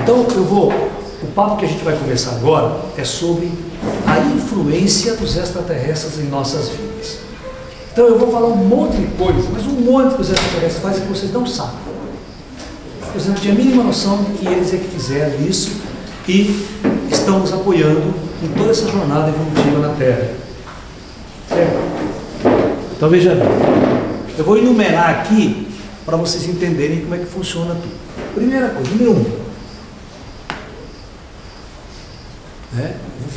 Então o papo que a gente vai começar agora é sobre a influência dos extraterrestres em nossas vidas. Então eu vou falar um monte de coisa, mas um monte que os extraterrestres fazem que vocês não sabem. Você não tinha a mínima noção de que eles é que fizeram isso e estão nos apoiando em toda essa jornada evolutiva na Terra. Certo? Então veja bem, eu vou enumerar aqui para vocês entenderem como é que funciona tudo. Primeira coisa, número 1.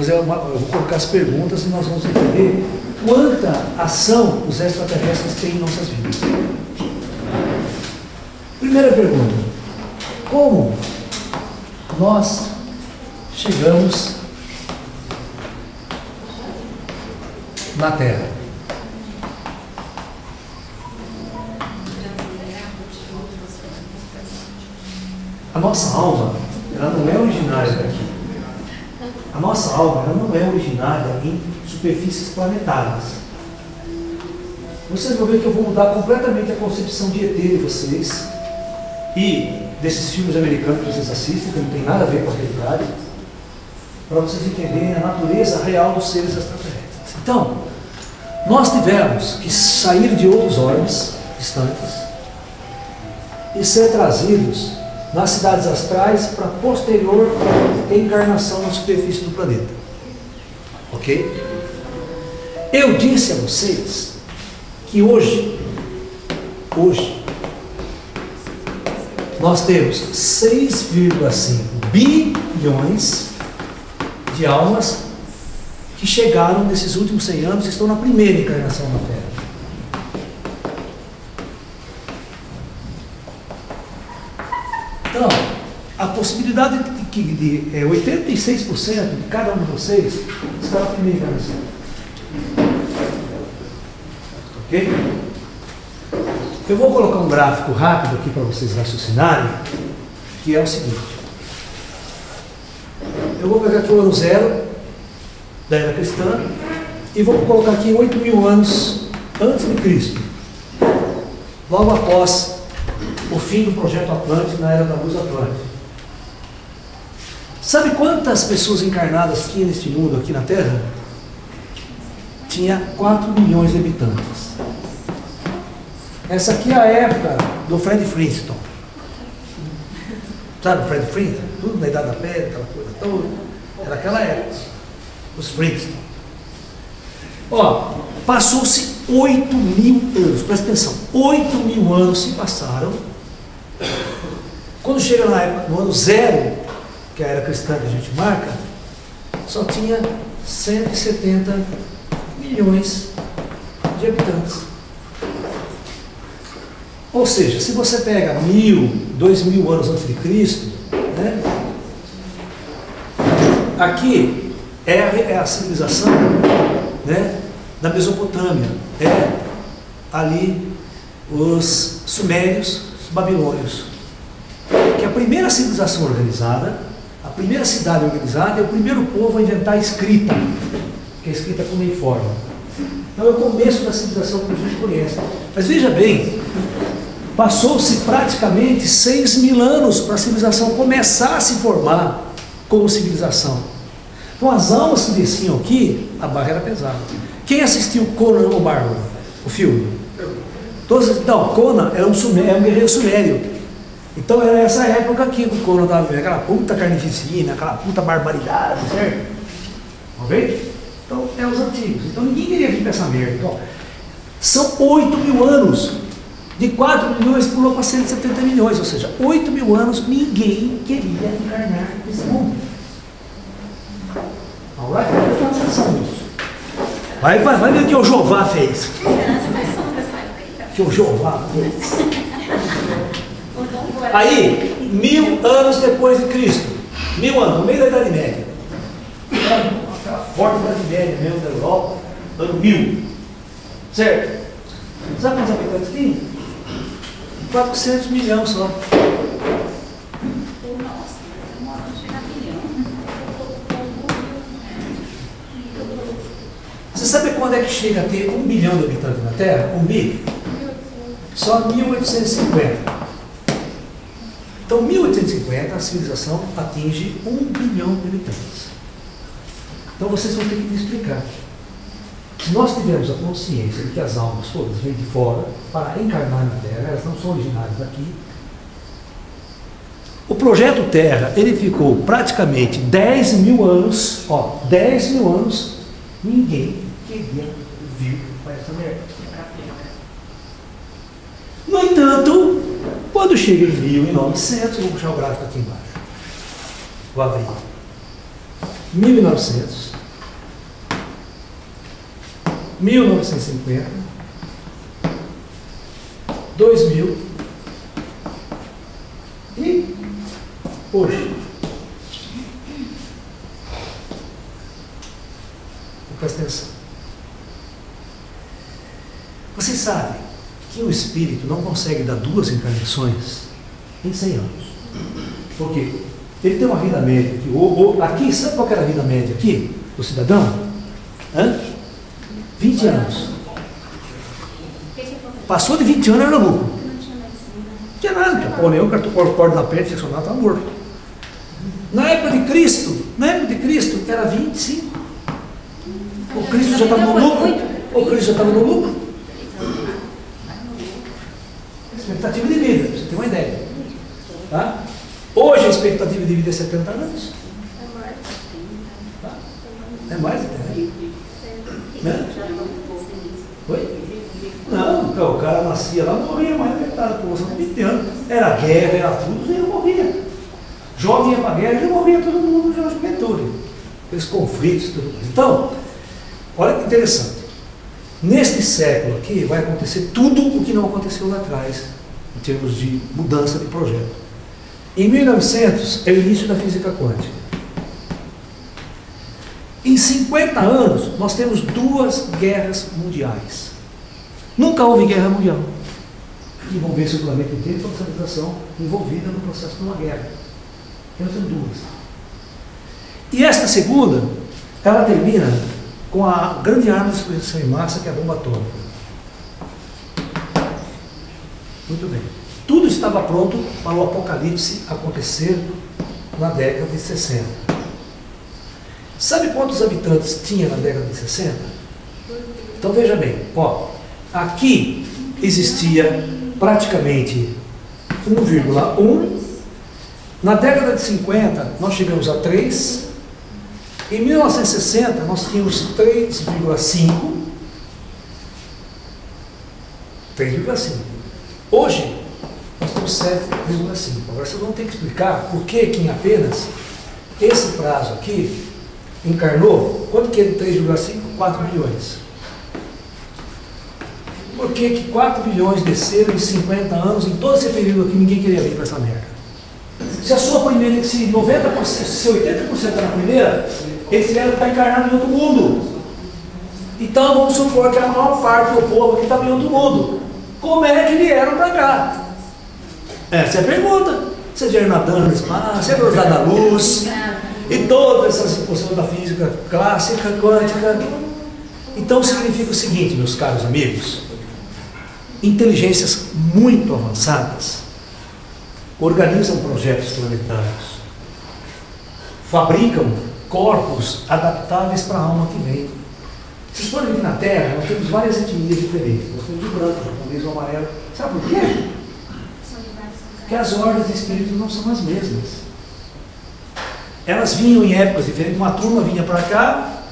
Eu vou colocar as perguntas e nós vamos entender quanta ação os extraterrestres têm em nossas vidas. Primeira pergunta: como nós chegamos na Terra? A nossa alma, ela não é originária daqui. A nossa alma, ela não é originária em superfícies planetárias. Vocês vão ver que eu vou mudar completamente a concepção de ET de vocês e desses filmes americanos que vocês assistem, que não tem nada a ver com a realidade, para vocês entenderem a natureza real dos seres extraterrestres. Então, nós tivemos que sair de outros orbes distantes e ser trazidos nas cidades astrais para posterior encarnação na superfície do planeta. Ok? Eu disse a vocês que hoje nós temos 6,5 bilhões de almas que chegaram nesses últimos 100 anos e estão na primeira encarnação na Terra. Então, a possibilidade de que 86% de cada um de vocês está na primeira encarnação. Ok? Eu vou colocar um gráfico rápido aqui para vocês raciocinarem, que é o seguinte. Eu vou pegar aqui o ano 0 da era cristã e vou colocar aqui 8.000 anos antes de Cristo, logo após o fim do projeto Atlântico na era da luz Atlântica. Sabe quantas pessoas encarnadas tinha neste mundo aqui na Terra? Tinha 4 milhões de habitantes. Essa aqui é a época do Fred Flintstone. Sabe o Fred Flintstone? Tudo na Idade da Pedra, aquela coisa toda. Era aquela época. Os Flintstone. Ó, passou-se 8.000 anos. Presta atenção. 8.000 anos se passaram. Quando chega na época, no ano 0, que é a era cristã que a gente marca, só tinha 170 milhões de habitantes. Ou seja, se você pega 1.000, 2.000 anos antes de Cristo, né, aqui é a civilização, né, da Mesopotâmia, é ali os sumérios, os babilônios, que é a primeira civilização organizada, a primeira cidade organizada, é o primeiro povo a inventar a escrita, que é a escrita cuneiforme. Então é o começo da civilização que a gente conhece. Mas veja bem, passou-se praticamente 6.000 anos para a civilização começar a se formar como civilização. Então as almas que desciam aqui, a barra era pesada. Quem assistiu Conan o Bárbaro, o filme? Não, Conan era um guerreiro sumério. Então era essa época aqui que o Conan estava vendo, aquela puta carnificina, aquela puta barbaridade, certo? Ok? Então é os antigos. Então ninguém queria vir para essa merda. Então, são 8.000 anos. De 4 milhões pulou para 170 milhões, ou seja, 8.000 anos ninguém queria encarnar nesse mundo. Alright? Presta atenção nisso. Vai ver o que o Jeová fez. O que o Jeová fez. Aí, 1.000 anos depois de Cristo, 1.000 anos, no meio da Idade Média, aquela forte Idade Média mesmo da Europa, ano 1000, certo? Sabe quantos habitantes tinha? 400 milhões só. Você sabe quando é que chega a ter 1 bilhão de habitantes na Terra? 1 bi? Só 1850. Então, 1850, a civilização atinge 1 bilhão de habitantes. Então, vocês vão ter que me explicar. Se nós tivermos a consciência de que as almas todas vêm de fora para encarnar na Terra, elas não são originárias daqui. O projeto Terra, ele ficou praticamente 10 mil anos, 10 mil anos, ninguém queria vir para essa merda. No entanto, quando chega em 1900, eu vou puxar o gráfico aqui embaixo, vou abrir, 1900, 1950, 2000 e hoje. Presta atenção. Vocês sabem que o espírito não consegue dar 2 encarnações em 100 anos. Por quê? Ele tem uma vida média aqui. Aqui, sabe qual que era a vida média aqui do cidadão? 20 anos. Passou de 20 anos, era lucro. Não tinha nada, não tinha pôr nenhum, corda na perna, seccionado, estava morto. Na época de Cristo, era 25. O Cristo já estava no lucro. Expectativa de vida, pra você ter uma ideia. Tá? Hoje a expectativa de vida é 70 anos. Tá? É mais até, né? Oi? Não, o cara nascia lá, morria mais da metade da população, 20 anos. Era guerra, era tudo, ele morria. Jovem ia para a guerra, ele morria todo mundo já juventude. Aqueles conflitos e tudo mais. Então, olha que interessante. Neste século aqui vai acontecer tudo o que não aconteceu lá atrás, em termos de mudança de projeto. Em 1900 é o início da física quântica. Em 50 anos nós temos 2 guerras mundiais. Nunca houve guerra mundial que envolvesse o planeta inteiro e toda a civilização envolvida no processo de uma guerra. Nós temos 2. E esta segunda, ela termina com a grande arma de destruição em massa, que é a bomba atômica. Muito bem. Tudo estava pronto para o apocalipse acontecer na década de 60. Sabe quantos habitantes tinha na década de 60? Então veja bem, aqui existia praticamente 1,1. Na década de 50 nós chegamos a 3. Em 1960 nós tínhamos 3,5. Hoje nós temos 7,5. Agora vocês vão ter que explicar por que em apenas esse prazo aqui encarnou, quanto que é de 3,5? 4 bilhões. Por que 4 bilhões desceram em 50 anos, em todo esse período aqui, ninguém queria vir para essa merda? Se a sua primeira, se 90%, se 80% está na primeira, eles vieram para encarnar em outro mundo. Então vamos supor que a maior parte do povo aqui estava em outro mundo. Como é que vieram para cá? Essa é a pergunta. Vocês vieram nadando no espaço, é velocidade da luz, e todas essas imposições da física clássica, quântica. Então significa o seguinte, meus caros amigos: inteligências muito avançadas organizam projetos planetários, fabricam corpos adaptáveis para a alma que vem. Vocês podem ver que na Terra nós temos várias etnias diferentes. Nós temos o branco, o japonês, o amarelo. Sabe por quê? Porque as ordens de espíritos não são as mesmas. Elas vinham em épocas diferentes. Uma turma vinha para cá,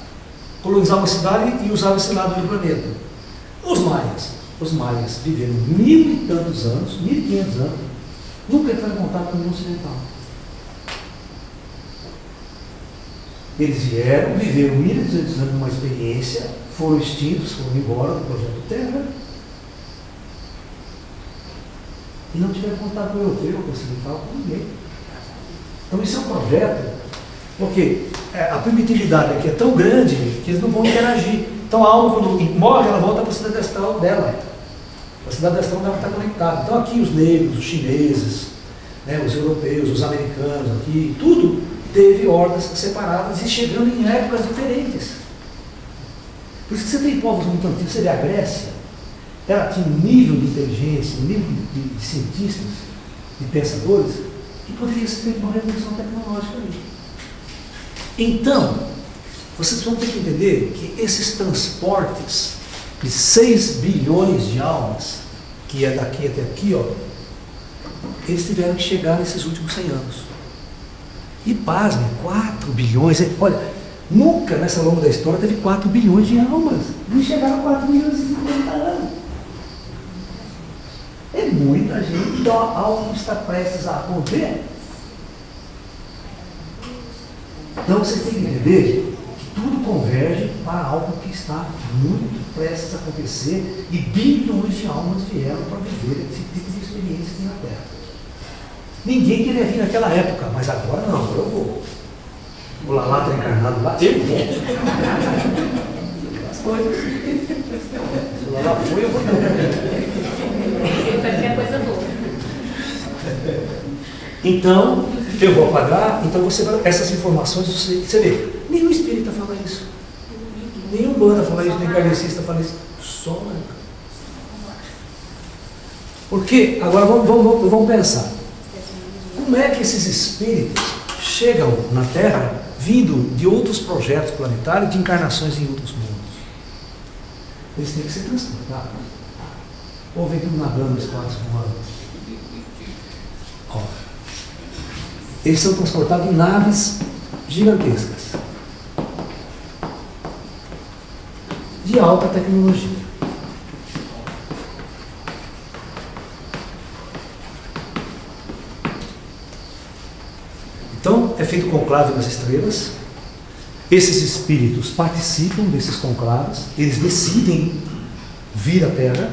colonizava a cidade e usava esse lado do planeta. Os maias viveram 1000 e tantos anos, 1500 anos, nunca entraram em contato com o mundo ocidental. Eles vieram, viveram 1200 anos numa experiência, foram extintos, foram embora do projeto Terra e não tiveram contato com o europeu, com o ocidental, com ninguém. Então isso é um projeto, porque a primitividade aqui é tão grande que eles não vão interagir. Então a alma, quando morre, ela volta para a cidade astral dela. A cidade astral dela está conectada. Então aqui os negros, os chineses, né, os europeus, os americanos, aqui, tudo teve hordas separadas e chegando em épocas diferentes. Por isso que você tem povos muito antigos. Você vê a Grécia, ela tinha um nível de inteligência, um nível de cientistas, de pensadores, que poderia ser feita uma revolução tecnológica ali. Então, vocês vão ter que entender que esses transportes de 6 bilhões de almas, que é daqui até aqui, ó, eles tiveram que chegar nesses últimos 100 anos. E pasme, 4 bilhões, olha, nunca nessa longa da história teve 4 bilhões de almas. Não chegaram a 4 bilhões e 50 anos. É muita gente. Então algo está prestes a acontecer. Então vocês têm que entender que tudo converge para algo que está muito prestes a acontecer e bilhões de almas vieram para viver esse tipo de experiência aqui na Terra. Ninguém queria vir naquela época, mas agora não, agora eu vou. O Lalá está encarnado lá, eu vou. As coisas. Se o Lalá foi, eu vou. Ele vai ter coisa boa. Então, eu vou apagar, então você vai, essas informações, você vê, nenhum espírita fala isso. Nenhum banda fala isso, nem kardecista fala isso. Só Allan. Porque, agora vamos pensar. Como é que esses espíritos chegam na Terra vindo de outros projetos planetários, de encarnações em outros mundos? Eles têm que ser transportados. Ou vem tudo nadando no espaço voando? Ó, eles são transportados em naves gigantescas, de alta tecnologia. Então, é feito conclave nas estrelas. Esses espíritos participam desses conclaves, eles decidem vir à Terra,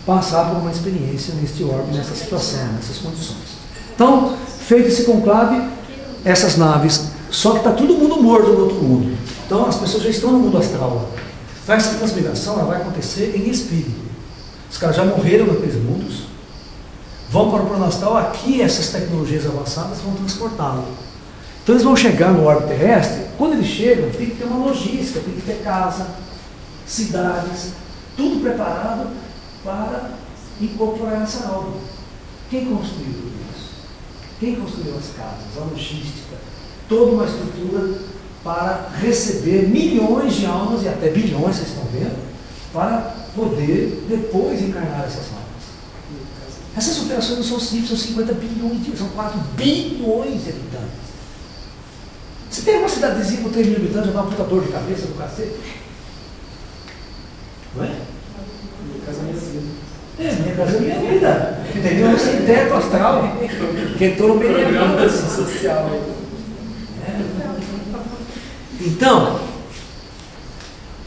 passar por uma experiência neste orbe, nessa situação, nessas condições. Então, feito esse conclave, essas naves, só que está todo mundo morto no outro mundo. Então, as pessoas já estão no mundo astral. Então, essa transmigração ela vai acontecer em espírito. Os caras já morreram naqueles mundos, vão para o plano astral, aqui essas tecnologias avançadas vão transportá-lo. Então eles vão chegar no orbe terrestre, quando eles chegam, tem que ter uma logística, tem que ter casa, cidades, tudo preparado para incorporar essa alma. Quem construiu tudo isso? Quem construiu as casas, a logística, toda uma estrutura para receber milhões de almas e até bilhões, vocês estão vendo, para poder depois encarnar essas almas. Essas operações não são simples, são 50 bilhões, são 4 bilhões de habitantes. Você tem uma cidadezinha com 3 mil habitantes, dá uma puta dor de cabeça do cacete? Não é? Minha casa é minha vida. Minha casa é minha vida. Entendeu? Sem teto astral, que entrou no meio da Programa vida. social. Então,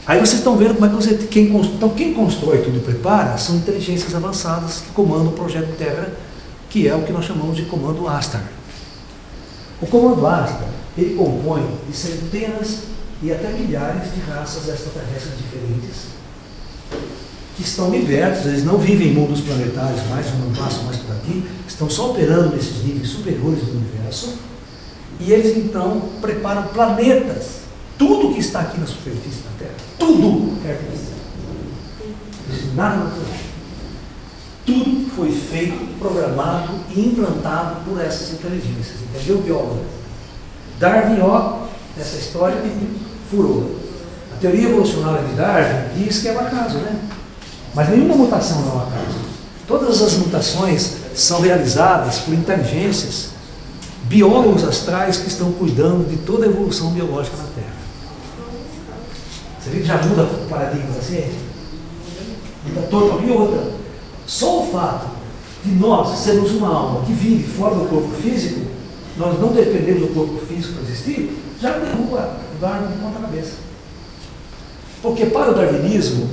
aí vocês estão vendo como é que você. Então, quem constrói tudo e prepara são inteligências avançadas que comandam o projeto Terra, que é o que nós chamamos de comando Astar. O comando Astar, ele compõe de centenas e até milhares de raças extraterrestres diferentes, que estão libertos, eles não vivem em mundos planetários mais, não passam mais por aqui, estão só operando nesses níveis superiores do universo, e eles então preparam planetas. Tudo que está aqui na superfície da Terra, tudo é artificial. Nada natural. Tudo foi feito, programado e implantado por essas inteligências. Entendeu, biólogo? Darwin, ó, essa história furou. A teoria evolucionária de Darwin diz que é um acaso, né? Mas nenhuma mutação é um acaso. Todas as mutações são realizadas por inteligências, biólogos astrais que estão cuidando de toda a evolução biológica na Terra. Você vê que já muda o paradigma da ciência? Muda toda e outra. Só o fato de nós sermos uma alma que vive fora do corpo físico, nós não dependemos do corpo físico para existir, já derruba o Darwin de ponta cabeça. Porque para o darwinismo,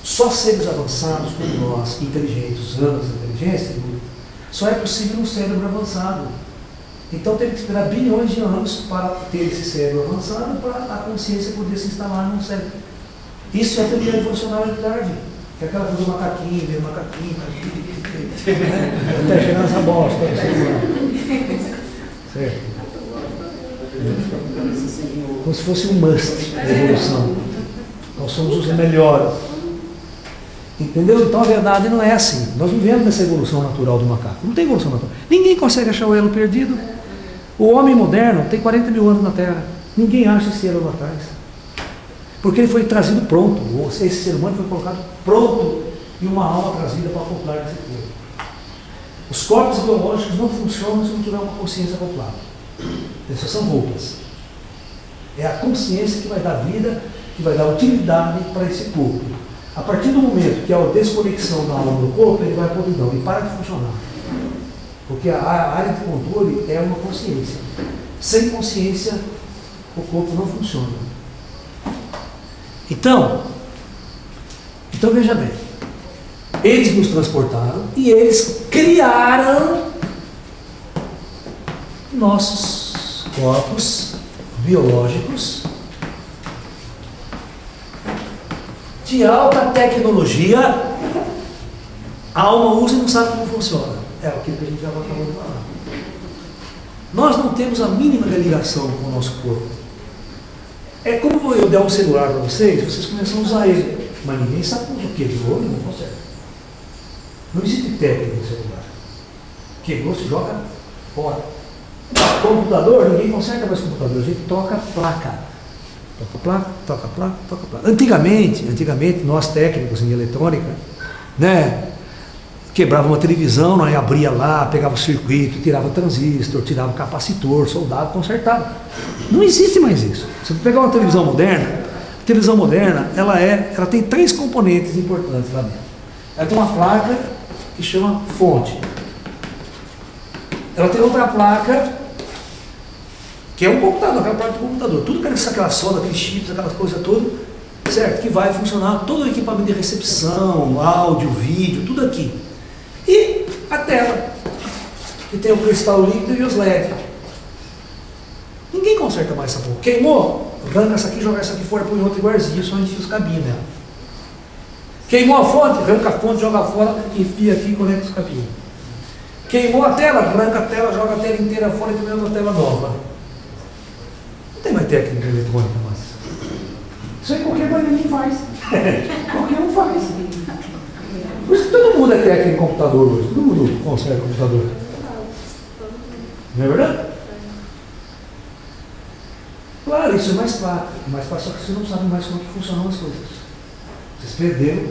só seres avançados como nós, inteligentes, usando essa inteligência, só é possível um cérebro avançado. Então teve que esperar bilhões de anos para ter esse cérebro avançado, para a consciência poder se instalar num cérebro. Isso é a teoria evolucionária de Darwin, que é aquela coisa do macaquinho, meio macaquinho, até chegar nessa bosta. Certo? Como se fosse um must da evolução. Nós somos os melhores. Entendeu? Então a verdade não é assim. Nós não vemos essa evolução natural do macaco. Não tem evolução natural. Ninguém consegue achar o elo perdido. O homem moderno tem 40 mil anos na Terra. Ninguém acha esse elo lá atrás. Porque ele foi trazido pronto. Esse ser humano foi colocado pronto e uma alma trazida para acoplar esse corpo. Os corpos biológicos não funcionam se não tiver uma consciência acoplada. Eles só são roupas. É a consciência que vai dar vida, que vai dar utilidade para esse corpo. A partir do momento que há a desconexão da alma do corpo, ele vai para o podridão e para de funcionar. Porque a área de controle é uma consciência. Sem consciência, o corpo não funciona. Então veja bem, eles nos transportaram e eles criaram nossos corpos biológicos de alta tecnologia. A alma usa e não sabe como funciona. É aquilo que a gente já acabou de falar. Nós não temos a mínima ligação com o nosso corpo. É como eu der um celular para vocês começam a usar ele. Mas ninguém sabe o que quebrou, não consegue. Não existe técnica no celular. Quebrou, se joga fora. Computador, ninguém conserta mais computador. A gente toca a placa. Toca a placa, toca a placa, toca a placa. Antigamente, nós técnicos em eletrônica, né? Quebrava uma televisão, nós abria lá, pegava o circuito, tirava o transistor, tirava o capacitor, soldava, consertava. Não existe mais isso. Se você pegar uma televisão moderna, a televisão moderna, ela tem 3 componentes importantes lá dentro. Ela tem uma placa que chama fonte. Ela tem outra placa que é um computador, aquela placa do computador. Tudo aquela solda, aqueles chips, aquelas coisas todas, certo? Que vai funcionar todo o equipamento de recepção, áudio, vídeo, tudo aqui. E a tela, que tem o cristal líquido e os LED. Ninguém conserta mais essa porra. Queimou? Arranca essa aqui, joga essa aqui fora, põe outra igualzinha, só enfia os cabinhos nela. Queimou a fonte? Arranca a fonte, joga fora, enfia aqui e conecta os cabinhos. Queimou a tela? Arranca a tela, joga a tela inteira fora e tem outra tela nova. Não tem mais técnica eletrônica mais. Isso aí qualquer baianinho faz. Qualquer um faz. Por isso que todo mundo é técnico em computador hoje. Todo mundo conserta computador. Não é verdade? Claro, isso é mais fácil, só que vocês não sabem mais como que funcionam as coisas. Vocês perderam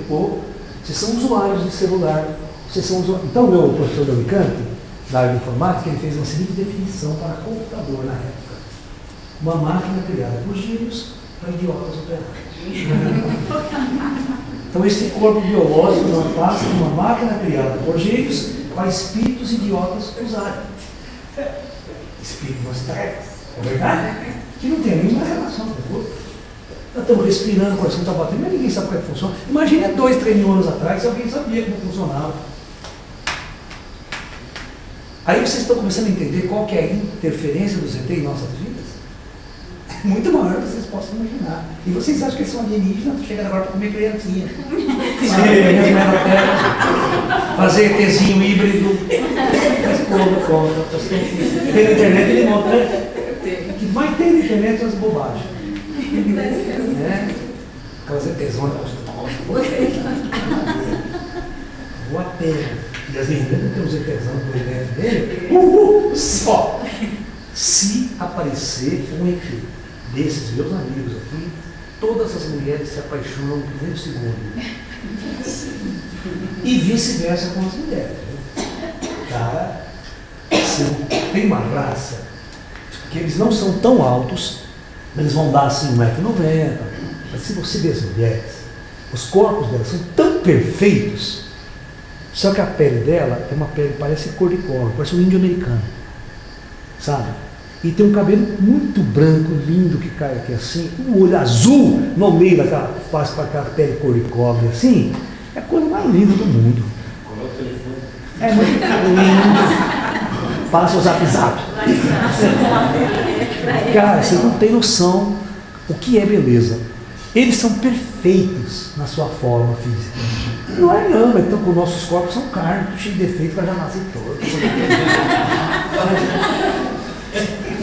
vocês são usuários de celular. Então, o meu professor da Unicamp, da área de informática, ele fez uma seguinte definição para computador na época. Uma máquina criada por gênios para idiotas operar. Então, esse corpo biológico não passa de uma máquina criada por gênios para espíritos idiotas usarem. Espírito das trevas, é verdade? Que não tem nenhuma relação com o corpo. Nós estamos respirando, o coração está batendo, mas ninguém sabe como é que funciona. Imagina 2, 3 mil anos atrás, se alguém sabia como funcionava. Aí vocês estão começando a entender qual que é a interferência do ZT em nossas vidas? É muito maior do que vocês possam imaginar. E vocês acham que eles são alienígenas? Estou chegando agora para comer criancinha. Fazer ETzinho híbrido. Mas conta. Tem na internet, ele monta, né? O que mais tem na internet são as bobagens. Né? Aquelas ETzonas. Boa pena. E as meninas não tem os ETzão por dentro dele. Só! Se aparecer um ET desses meus amigos aqui, todas as mulheres se apaixonam no primeiro segundo. E vice-versa com as mulheres. Cara, tem uma raça que eles não são tão altos, eles vão dar assim 1,90 m. Mas se você vê as mulheres, os corpos delas são tão perfeitos, só que a pele dela é uma pele, parece cor de cobre, parece um índio americano, sabe? E tem um cabelo muito branco, lindo, que cai aqui assim, um olho azul no meio daquela, faz para aquela pele cor de cobre assim, é a coisa mais linda do mundo. É muito lindo. Passa o zap. Cara, vocês não têm noção o que é beleza. Eles são perfeitos na sua forma física. Não é não, então com nossos corpos são carne, cheio de defeito, já nasce torto.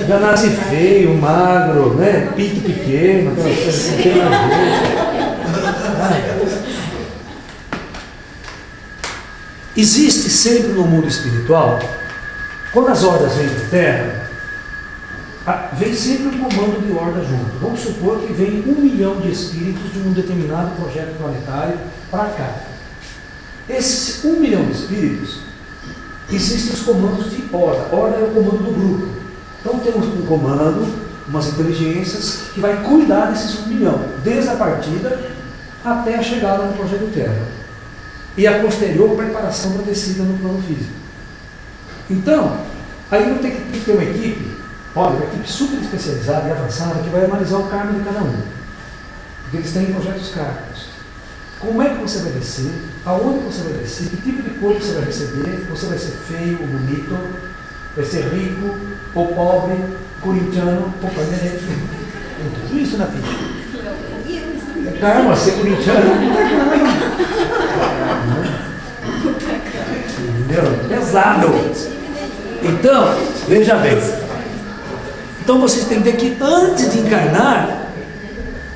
Já nasce feio, magro, né? Pinto pequeno, aquela coisa que não tem nada a ver. existe sempre no mundo espiritual, quando as hordas vêm para a Terra, vem sempre um comando de horda junto. Vamos supor que vem 1 milhão de espíritos de um determinado projeto planetário para cá. Esses 1 milhão de espíritos, existem os comandos de horda. Horda é o comando do grupo. Então temos um comando, umas inteligências, que vai cuidar desses 1 milhão, desde a partida até a chegada no projeto Terra. E a posterior preparação para a descida no plano físico. Então, aí não tem que ter uma equipe, olha, uma equipe super especializada e avançada que vai analisar o karma de cada um. Porque eles têm projetos kármicos. Como é que você vai descer? Aonde você vai descer? Que tipo de corpo você vai receber? Você vai ser feio ou bonito? Vai ser rico ou pobre? Corintiano ou palmeirense? Tem tudo isso na ficha. Karma, ser corintiano. Entendeu? Pesado. Então, veja bem. Então vocês têm que ter que, antes de encarnar,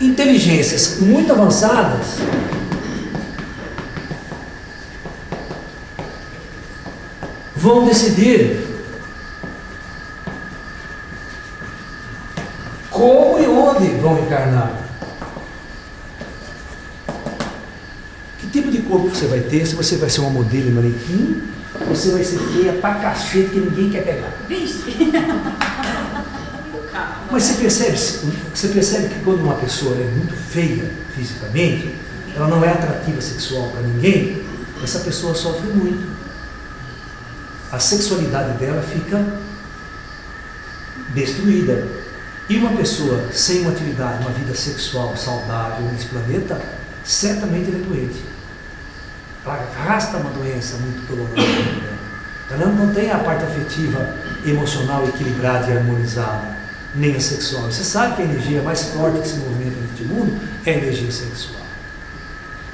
inteligências muito avançadas vão decidir como e onde vão encarnar. Que tipo de corpo você vai ter? Se você vai ser uma modelo manequim, você vai ser feia pra cacete que ninguém quer pegar. Vixe! Mas você percebe que quando uma pessoa é muito feia fisicamente, ela não é atrativa sexual para ninguém, essa pessoa sofre muito. A sexualidade dela fica destruída. E uma pessoa sem uma atividade, uma vida sexual saudável nesse planeta, certamente ela é doente. Ela arrasta uma doença muito prolongada. Ela não tem a parte afetiva, emocional, equilibrada e harmonizada, nem a sexual. Você sabe que a energia mais forte que se movimenta neste mundo é a energia sexual.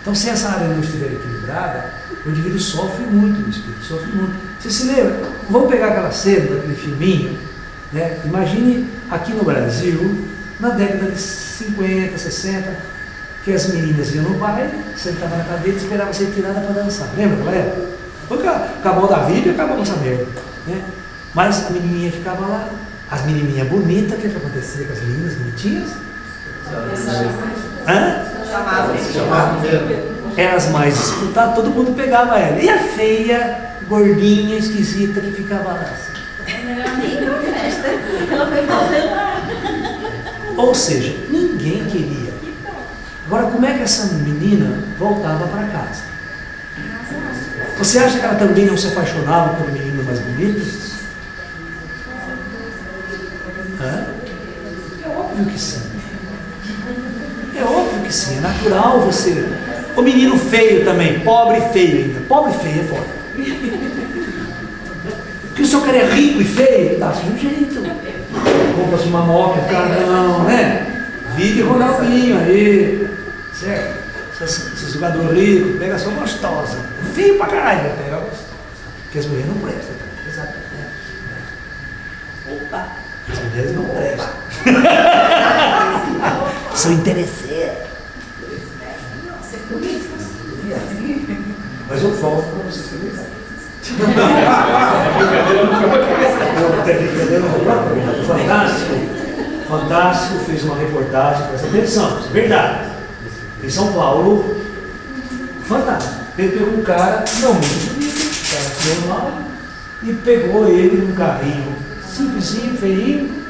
Então, se essa área não estiver equilibrada, o indivíduo sofre muito, o espírito sofre muito. Você se lembra? Vamos pegar aquela cena daquele filminho, né? Imagine aqui no Brasil, na década de 50, 60, que as meninas iam no baile, sentavam na cadeira e esperavam ser tirada para dançar. Lembra daquela época? Acabou da vida e acabou essa merda, né? Mas a menininha ficava lá, as menininhas bonitas, o que acontecia com as meninas bonitinhas? Eram as mais disputadas, todo mundo pegava ela. E a feia, gordinha, esquisita que ficava lá assim. Melhor nem ir pra festa. Ela foi fazer lá. Ou seja, ninguém queria. Agora, como é que essa menina voltava para casa? Você acha que ela também não se apaixonava por menina mais bonita? É óbvio que sim. É óbvio que sim, é natural você. O menino feio também, pobre e feio ainda. Pobre e feio é foda. Porque o seu cara é rico e feio, dá um jeito. Compra-se uma moto, carão, né? Vive Ronaldinho aí, certo? Esse jogador rico, pega só gostosa. Feio pra caralho, vai pegar gostosa. Porque as mulheres não prestam, tá? Exatamente. Opa! As mulheres não prestam. São interesseiras. Mas eu falo para vocês que é verdade. Fantástico fez uma reportagem, presta atenção, isso é verdade. Em São Paulo, fantástico. Ele pegou um cara, não muito bonito, cara normal, e pegou ele num carrinho simplesinho, feinho.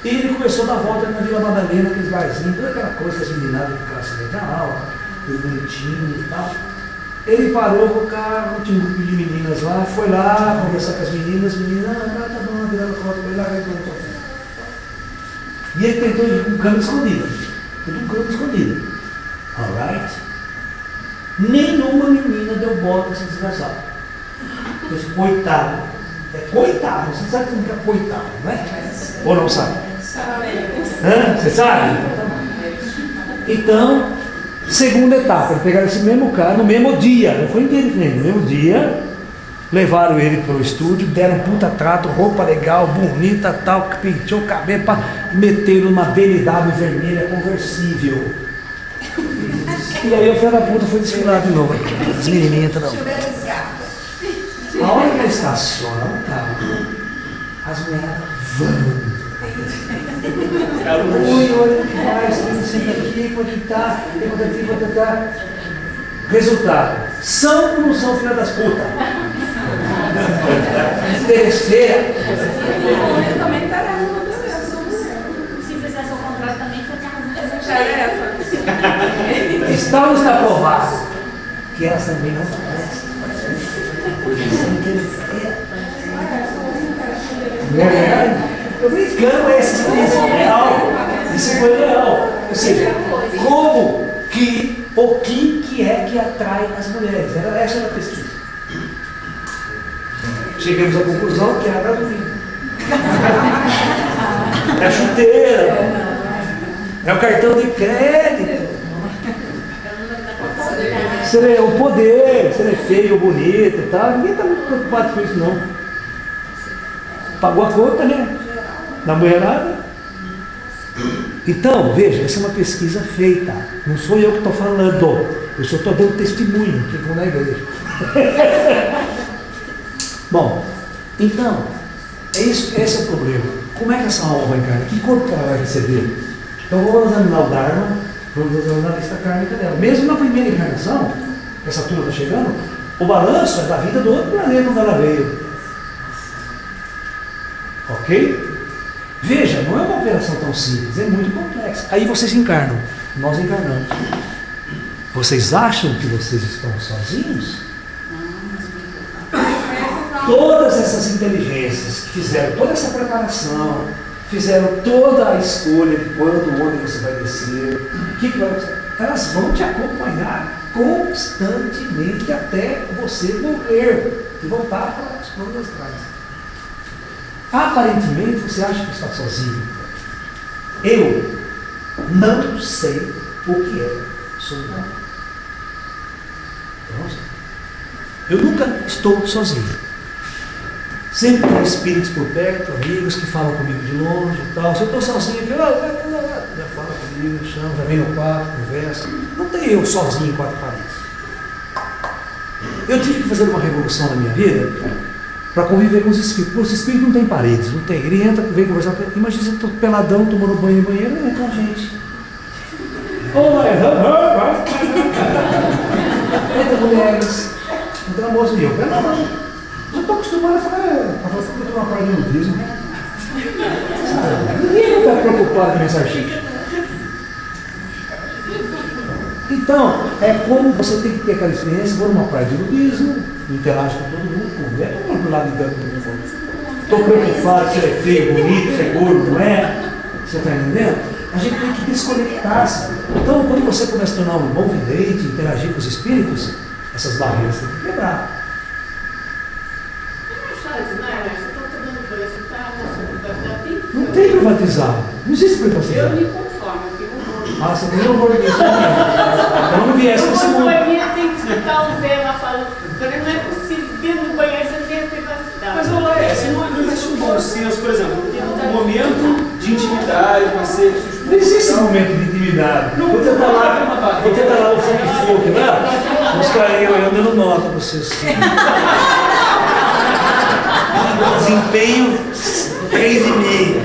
E ele começou a dar volta na Vila Madalena, aqueles barzinhos, toda aquela coisa, as meninadas de classe legal, tudo bonitinho e tal. Ele parou com o carro, tinha um grupo de meninas lá, foi lá conversar com as meninas, tá bom, virando foto, foi lá, vai com o. E ele tentou ir com câmera escondida. Alright? Nenhuma menina deu bola para esse desgraçado. Esse coitado. É coitado, você sabe que é coitado, não é? Ou não sabe? Você sabe? Então, segunda etapa, eles pegaram esse mesmo cara no mesmo dia, não foi inteiro, no mesmo dia, levaram ele para o estúdio, deram um puta trato, roupa legal, bonita, tal, que pintou o cabelo, meteram numa BMW vermelha conversível. E aí o filho da puta foi desfilado de novo. As menininhas toda. A hora que ela estaciona o carro, as mulheres vão. Ui, olha o que faz, senta aqui, pode estar, pode estar. Resultado, são ou não são filha das putas? Terceira. Também interessa uma pessoa. Se fizesse o contrário também, você tinha Está ou não está provado que elas também não prestam? Não é verdade? Eu brincando, mas esse foi real. Isso foi real. Ou seja, como que, o que é que atrai as mulheres? Essa era a pesquisa. Chegamos à conclusão que era para o vinho. É a chuteira. É o cartão de crédito. Se é o poder, se ele é feio ou bonito e tal. Ninguém está muito preocupado com isso, não. Pagou a conta, né? Na mulherada. Então, veja, essa é uma pesquisa feita. Não sou eu que estou falando. Eu só estou dando testemunho que vou na igreja. Bom, então, esse é o problema. Como é que essa alma vai encarnar? Que corpo que ela vai receber? Então vamos examinar o Dharma, vamos examinar a lista kármica dela. Mesmo na primeira encarnação, que essa turma está chegando, o balanço é da vida do outro planeta onde ela veio. Ok? Veja, não é uma operação tão simples, é muito complexa. Aí vocês encarnam, nós encarnamos. Vocês acham que vocês estão sozinhos? Todas essas inteligências que fizeram toda essa preparação, fizeram toda a escolha de quando, onde você vai descer, o que vai acontecer, elas vão te acompanhar constantemente até você morrer e voltar para os planos astrais. Aparentemente você acha que está sozinho. Eu não sei o que é solidão. Eu nunca estou sozinho. Sempre tem espíritos por perto, amigos que falam comigo de longe e tal. Se eu estou sozinho aqui, já fala comigo, chama, já vem no quarto, conversa. Não tem eu sozinho em quatro paredes. Eu tive que fazer uma revolução na minha vida para conviver com os espíritos. Porque os espíritos não têm paredes, não tem. Ele entra, vem conversar. Imagina você estou peladão, tomando banho no banheiro, e entra a gente. Entra mulheres, entra moço e eu. Eu estou acostumado a falar que eu estou uma parte de nudismo. Ninguém não está preocupado com mensagem chique. Então, é como você tem que ter aquela experiência, vou numa praia de nudismo, interage com todo mundo, conversa, todo mundo do lado de dentro. Estou preocupado se é feio, bonito, se é gordo, não é? Você está entendendo? A gente tem que desconectar-se. Então, quando você começa a tornar um bom vidente, interagir com os espíritos, essas barreiras têm que quebrar. Não tem privatizado. Não existe privatizado. Eu me conformo, eu tenho um Ah, você tem um horror disso. Eu não viesse com esse no mundo. banheiro tem que escutar o velho lá falando. Não é possível, dentro do banheiro você tem privacidade. Mas olha lá, se não existe um bom senso, por exemplo, um momento de intimidade, você. Não existe esse momento de intimidade. Você está lá, o fogo lá, os carinhos olhando, eu não noto para você assim. Desempenho 3,5.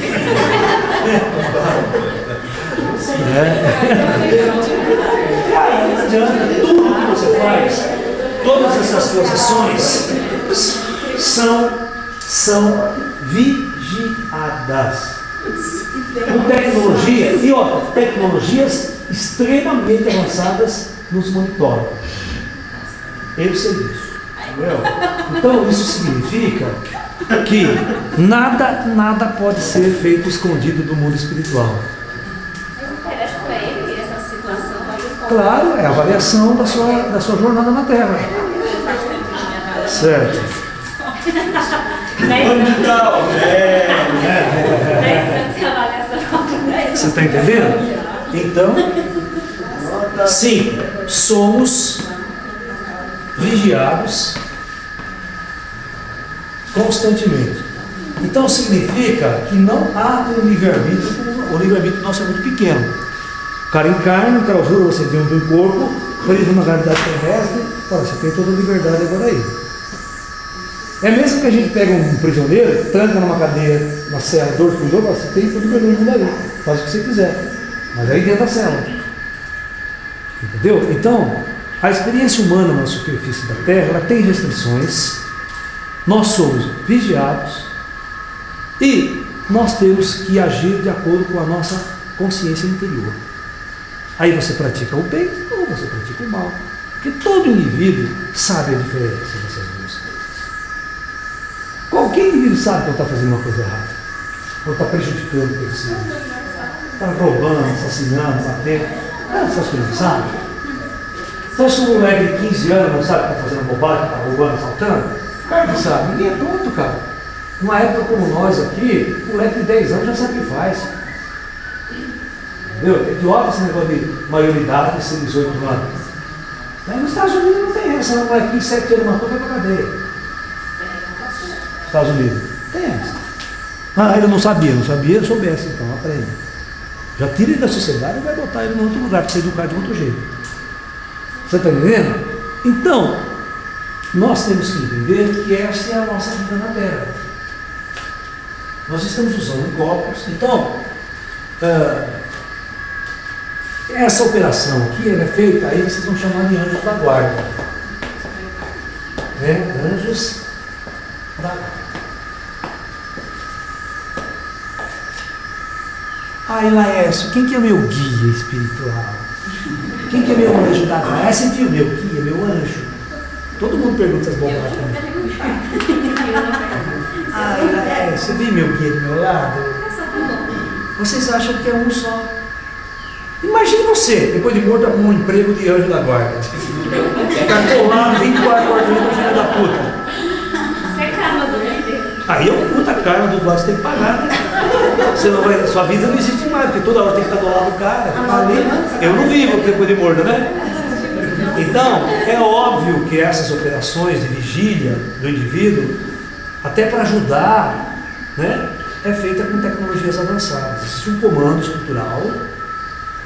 Cara, não adianta. Tudo que você faz, todas essas suas ações são vigiadas. Com tecnologia, e ó, tecnologias extremamente avançadas nos monitoram. Eu sei disso. Entendeu? Então isso significa que nada pode ser feito escondido do mundo espiritual. Mas interessa para ele essa situação? Claro, é a avaliação da sua jornada na Terra. Certo. Você está entendendo? Então, sim, somos vigiados constantemente. Então significa que não há um livre-arbítrio. O livre-arbítrio nosso é muito pequeno. O cara encarna, o cara jura você dentro do corpo, preso numa realidade terrestre, fala, você tem toda a liberdade agora aí. É mesmo que a gente pega um prisioneiro, tranca numa cadeia, uma cela, 2 por 2, você tem todo o mundo ali, faz o que você quiser, mas aí dentro da cela. Entendeu? Então, a experiência humana na superfície da Terra, ela tem restrições, nós somos vigiados e nós temos que agir de acordo com a nossa consciência interior. Aí você pratica o bem ou você pratica o mal. Porque todo indivíduo sabe a diferença dessas duas coisas. Qualquer indivíduo sabe quando está fazendo uma coisa errada, quando está prejudicando o terceiro, está roubando, assassinando, batendo. Essas coisas não sabem. Então, se um moleque de 15 anos não sabe que está fazendo bobagem, está roubando, assaltando, cara não sabe. Ninguém é tonto, cara. Numa época como nós aqui, um moleque de 10 anos já sabe o que faz. Entendeu? É idiota esse negócio de maioridade de ser 18 anos. Nos Estados Unidos não tem essa, um molequinho de 7 anos matou, vai para a cadeia. Estados Unidos. Tem essa. Ah, ele não sabia, soubesse, então aprende. Já tira ele da sociedade e vai botar ele em outro lugar, para ser educado de outro jeito. Você está entendendo? Então, nós temos que entender que essa é a nossa vida na Terra. Nós estamos usando corpos. Então, essa operação aqui ela é feita, aí vocês vão chamar de anjos da guarda. Né? Anjos da guarda. Aí, Laércio, quem que é meu guia espiritual? Quem que é meu anjo da guarda? Esse enfio meu guia, meu anjo. Todo mundo pergunta as bobagens também. Aí, Laércio, você viu meu guia do meu lado? Vocês acham que é um só? Imagine você, depois de morto, arruma um emprego de anjo da guarda. Ficar colado 24 horas no filho da puta. Você é karma do líder. Aí é um puta karma do lado, você tem que pagar, né? Você não vai, sua vida não existe mais, porque toda hora tem que estar do lado do cara. Eu não vivo depois de morto, né? Então, é óbvio que essas operações de vigília do indivíduo, até para ajudar, né, é feita com tecnologias avançadas. Existe um comando estrutural.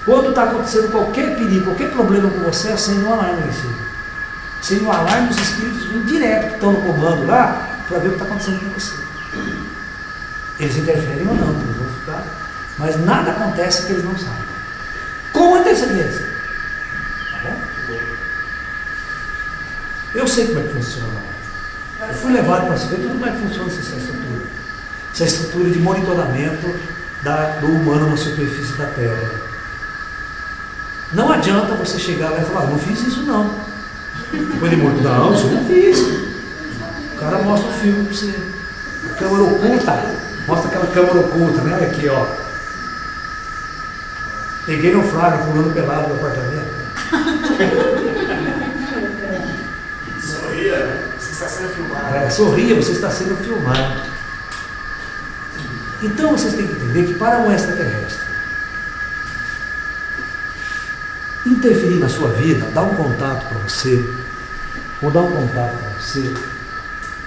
Quando está acontecendo qualquer perigo, qualquer problema com você, acende um alarme lá em cima. Acende um alarme, os espíritos vêm direto que estão no comando lá, para ver o que está acontecendo com você. Eles interferem ou não, eles vão ficar, mas nada acontece que eles não saibam. Com antecedência. Tá bom? Eu sei como é que funciona. Eu fui levado para saber tudo como é que funciona essa estrutura. Essa estrutura de monitoramento do humano na superfície da Terra. Não adianta você chegar lá e falar, não fiz isso não. Depois de morto, não, isso eu não fiz. O cara mostra o filme para você. A câmera oculta. Mostra aquela câmera oculta, né? Olha aqui, ó. Peguei no flagra pulando pelado no apartamento. Sorria, você está sendo filmado. Sorria, você está sendo filmado. Então vocês têm que entender que para um extraterrestre interferir na sua vida, dar um contato para você, ou dar um contato para você,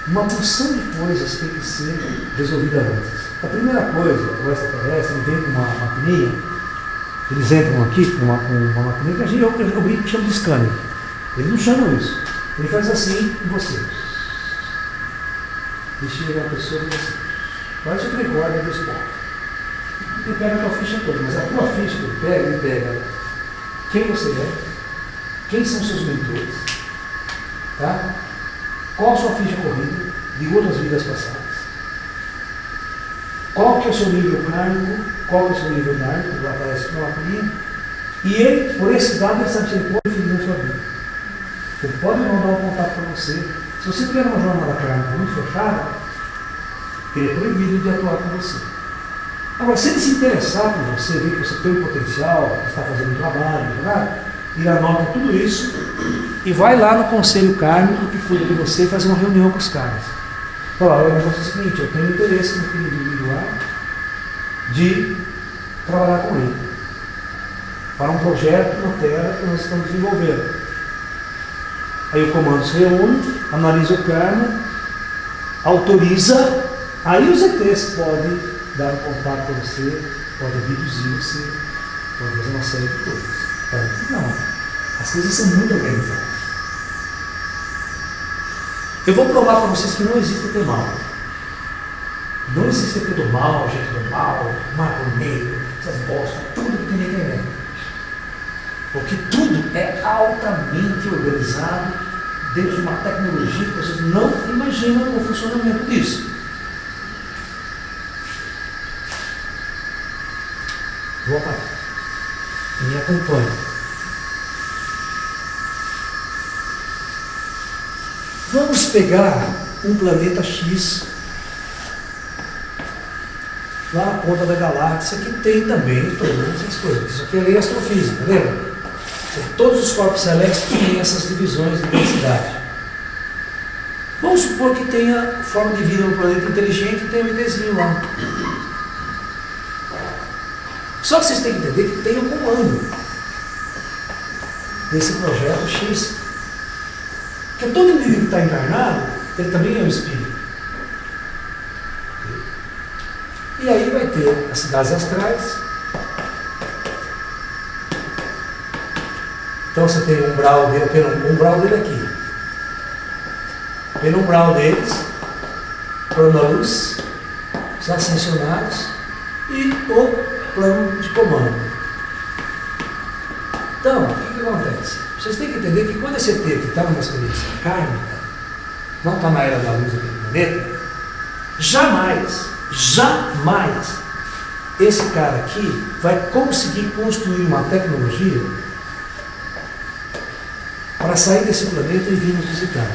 uma porção de coisas tem que ser resolvida antes. A primeira coisa, o extraterrestre, ele vem com uma maquininha, eles entram aqui com uma maquininha que eu brinco que chama de scanner. Eles não chamam isso. Ele faz assim em você. Ele chega na pessoa e diz assim, faz o recorde desse ponto. Ele pega a tua ficha toda, mas a tua ficha que ele pega quem você é, quem são seus mentores, tá? Qual a sua ficha corrida de outras vidas passadas, qual que é o seu nível kármico, qual que é o seu nível kármico, lá aparece uma maquininha, e ele, por esses dados, ele sabe se ele pode interferir na sua vida. Ele pode mandar um contato para você. Se você tiver uma jornada kármica muito fechada, ele é proibido de atuar com você. Agora, se ele se interessar por você, ver que você tem um potencial, que está fazendo um trabalho, ele anota tudo isso e vai lá no conselho kármico que cuida de você e faz uma reunião com os caras. Fala, o negócio é o seguinte, eu tenho interesse no filho individual de trabalhar com ele para um projeto na Terra que nós estamos desenvolvendo. Aí o comando se reúne, analisa o karma, autoriza, aí os ETs podem dar um contato para você, pode abduzir você, pode fazer uma série de coisas. Não, as coisas são muito organizadas. Eu vou provar para vocês que não existe ET mal. Não existe ET do mal, gente do mal, mago negro, essas bostas, tudo que tem na internet. Porque tudo é altamente organizado dentro de uma tecnologia que vocês não imaginam o funcionamento disso. Vou apagar. Me acompanhe. Vamos pegar um planeta X lá na ponta da galáxia que tem também todas essas coisas. Isso aqui é lei astrofísica, lembra? Todos os corpos celestes têm essas divisões de densidade. Vamos supor que tenha forma de vida no planeta inteligente e tem um ETzinho lá. Só que vocês têm que entender que tem um comando desse projeto X. Porque todo indivíduo que está encarnado, ele também é um espírito. E aí vai ter as cidades astrais. Então você tem um umbral dele, o umbral dele aqui. Pelo umbral deles, plano-luz, os ascensionados e o plano de comando. Então, o que acontece? Vocês têm que entender que quando esse ET que está numa experiência kármica, não está na era da luz daquele planeta, jamais esse cara aqui vai conseguir construir uma tecnologia para sair desse planeta e vir nos visitar.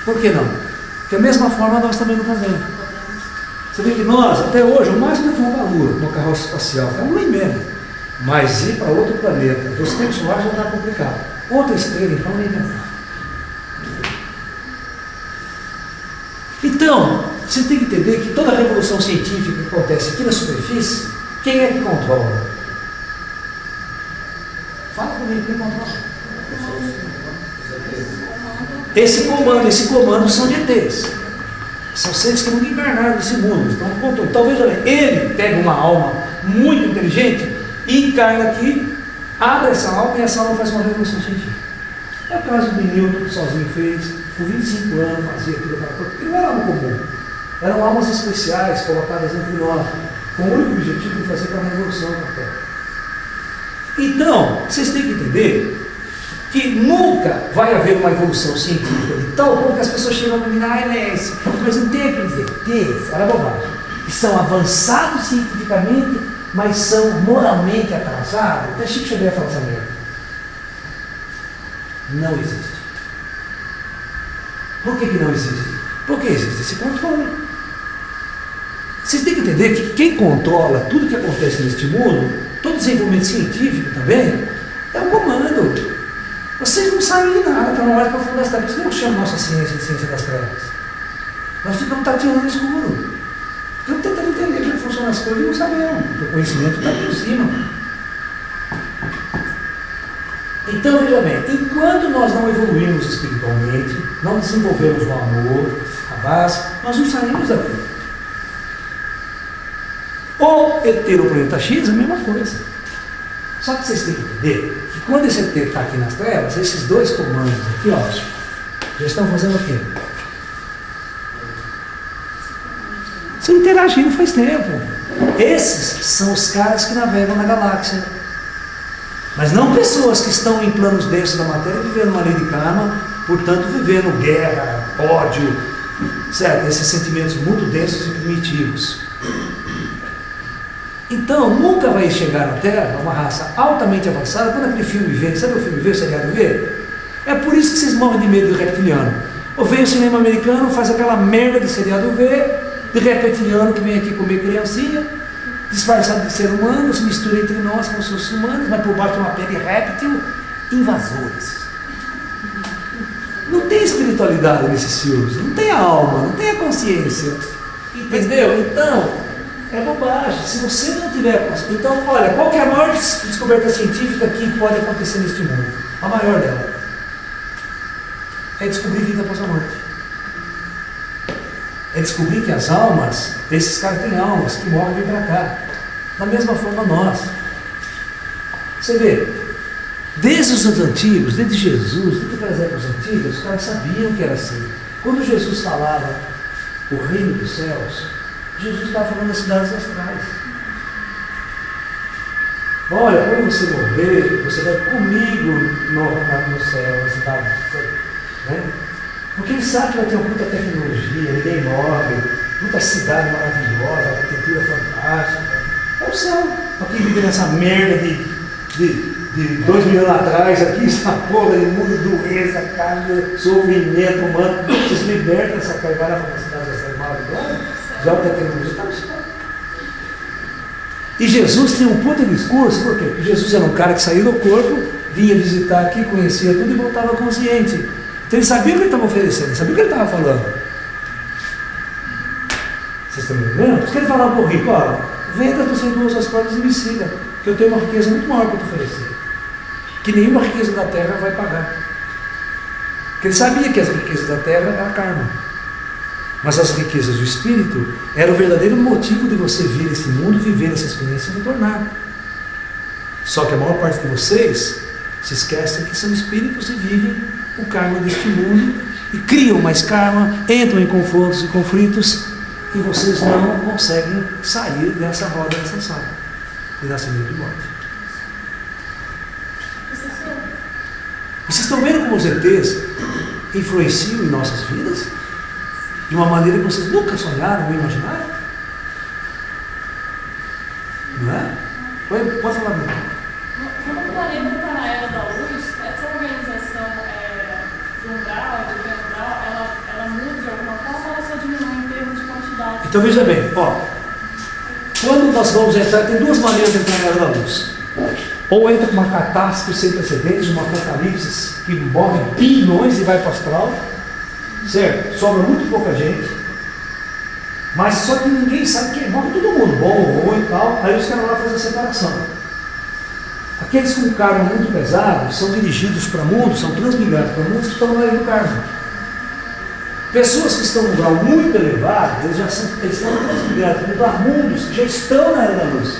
Por que não? Porque da mesma forma nós também não fazemos. Você vê que nós, até hoje, o máximo é vamos para a Lua, uma carroça espacial, é um mesmo. Mas ir para outro planeta, do sistema solar já está complicado. Outra estrela, então, nem pensar. Então, você tem que entender que toda a revolução científica que acontece aqui na superfície, quem é que controla? Fala comigo, quem controla? Esse comando são de ETs. São seres que nunca encarnaram nesse mundo. Então, talvez ele pegue uma alma muito inteligente e encarna aqui, abre essa alma e essa alma faz uma revolução científica. É o caso do Newton, que sozinho fez, por 25 anos fazia aquilo, porque não era algo comum. Eram almas especiais colocadas entre nós, com o único objetivo de fazer uma revolução na Terra. Então, vocês têm que entender que nunca vai haver uma evolução científica de tal ponto que as pessoas chegam a dominar mas não tem aqueles ETs, era bobagem, que são avançados cientificamente, mas são moralmente atrasados. Até Chico Xavier fala essa merda. Não existe. Por que não existe? Porque existe esse controle. Vocês têm que entender que quem controla tudo que acontece neste mundo, todo desenvolvimento científico também, é o comando. Vocês não sabem de nada, estão no mais profundo das trevas. Por isso não chama nossa ciência de ciência das trevas. Nós ficamos tateando no escuro. Ficamos tentando entender como funcionam as coisas e não sabemos. O conhecimento está aqui em cima. Então, veja bem, enquanto nós não evoluímos espiritualmente, não desenvolvemos o amor, a base, nós não saímos daqui. O ET no planeta X é a mesma coisa. Só que vocês têm que entender que quando esse ET está aqui nas trevas, esses dois comandos aqui, ó, já estão fazendo o quê? Estão interagindo faz tempo. Esses são os caras que navegam na galáxia. Mas não pessoas que estão em planos densos da matéria vivendo uma lei de karma, portanto vivendo guerra, ódio, certo? Esses sentimentos muito densos e primitivos. Então, nunca vai chegar na Terra uma raça altamente avançada. Quando aquele filme vê, sabe o filme vê, o seriado vê? É por isso que vocês morrem de medo do reptiliano. Ou vem o cinema americano, faz aquela merda de seriado vê, de reptiliano que vem aqui comer criancinha, disfarçado de ser humano, se mistura entre nós com os seus humanos, mas por baixo de uma pele réptil, invasores. Não tem espiritualidade nesses filmes, não tem a alma, não tem a consciência. Entendeu? Então, é bobagem. Se você não tiver... Então, olha, qual que é a maior descoberta científica que pode acontecer neste mundo? A maior dela é descobrir vida após a morte. É descobrir que as almas, esses caras têm almas que morrem e vêm para cá. Da mesma forma nós. Você vê, Desde os antigos, desde Jesus, desde aquelas épocas antigas, os caras sabiam que era assim. Quando Jesus falava o reino dos céus, Jesus estava falando das cidades astrais. Olha, quando você morrer, você vai comigo no céu, na cidade do céu. Né? Porque ele sabe que vai ter uma puta tecnologia, ninguém morre, puta cidade maravilhosa, arquitetura fantástica. É o céu. Para quem vive nessa merda de 2000 anos atrás, aqui, essa porra de mundo, doença, carne, sofrimento humano, você se liberta dessa carne, vai lá para uma cidade dessa maravilhosa, já a tecnologia está no céu. E Jesus tem um puta discurso, por quê? Porque Jesus era um cara que saía do corpo, vinha visitar aqui, conhecia tudo e voltava consciente. Então ele sabia o que ele estava oferecendo, ele sabia o que ele estava falando. Vocês estão me entendendo? Por isso que ele falava para o rico, ó, venda as duas portas e me siga, que eu tenho uma riqueza muito maior para te oferecer, que nenhuma riqueza da terra vai pagar. Porque ele sabia que as riquezas da terra eram karma. Mas as riquezas do Espírito eram o verdadeiro motivo de você vir a esse mundo, viver essa experiência e retornar. Só que a maior parte de vocês se esquecem que são espíritos e vivem o karma deste mundo e criam mais karma, entram em confrontos e conflitos e vocês não conseguem sair dessa roda de samsara, de nascimento e morte. Vocês estão vendo como os ETs influenciam em nossas vidas? De uma maneira que vocês nunca sonharam ou imaginaram? Não é? Pode falar, meu. Quando o planeta está na era da luz, essa organização umbral, de umbral, ela muda de alguma forma ou ela só diminui em termos de quantidade? Então veja bem, ó, quando nós vamos entrar, tem duas maneiras de entrar na era da luz. Ou entra com uma catástrofe sem precedentes, uma apocalipse que morre bilhões e vai para o astral, certo? Sobra muito pouca gente, mas só que ninguém sabe quem morre, todo mundo, bom ou ruim e tal, aí os caras lá fazem a separação. Aqueles com karma muito pesado são dirigidos para mundos, são transmigrados para mundos que estão na área do karma. Pessoas que estão num grau muito elevado, eles estão transmigrados para mundos que já estão na era da luz.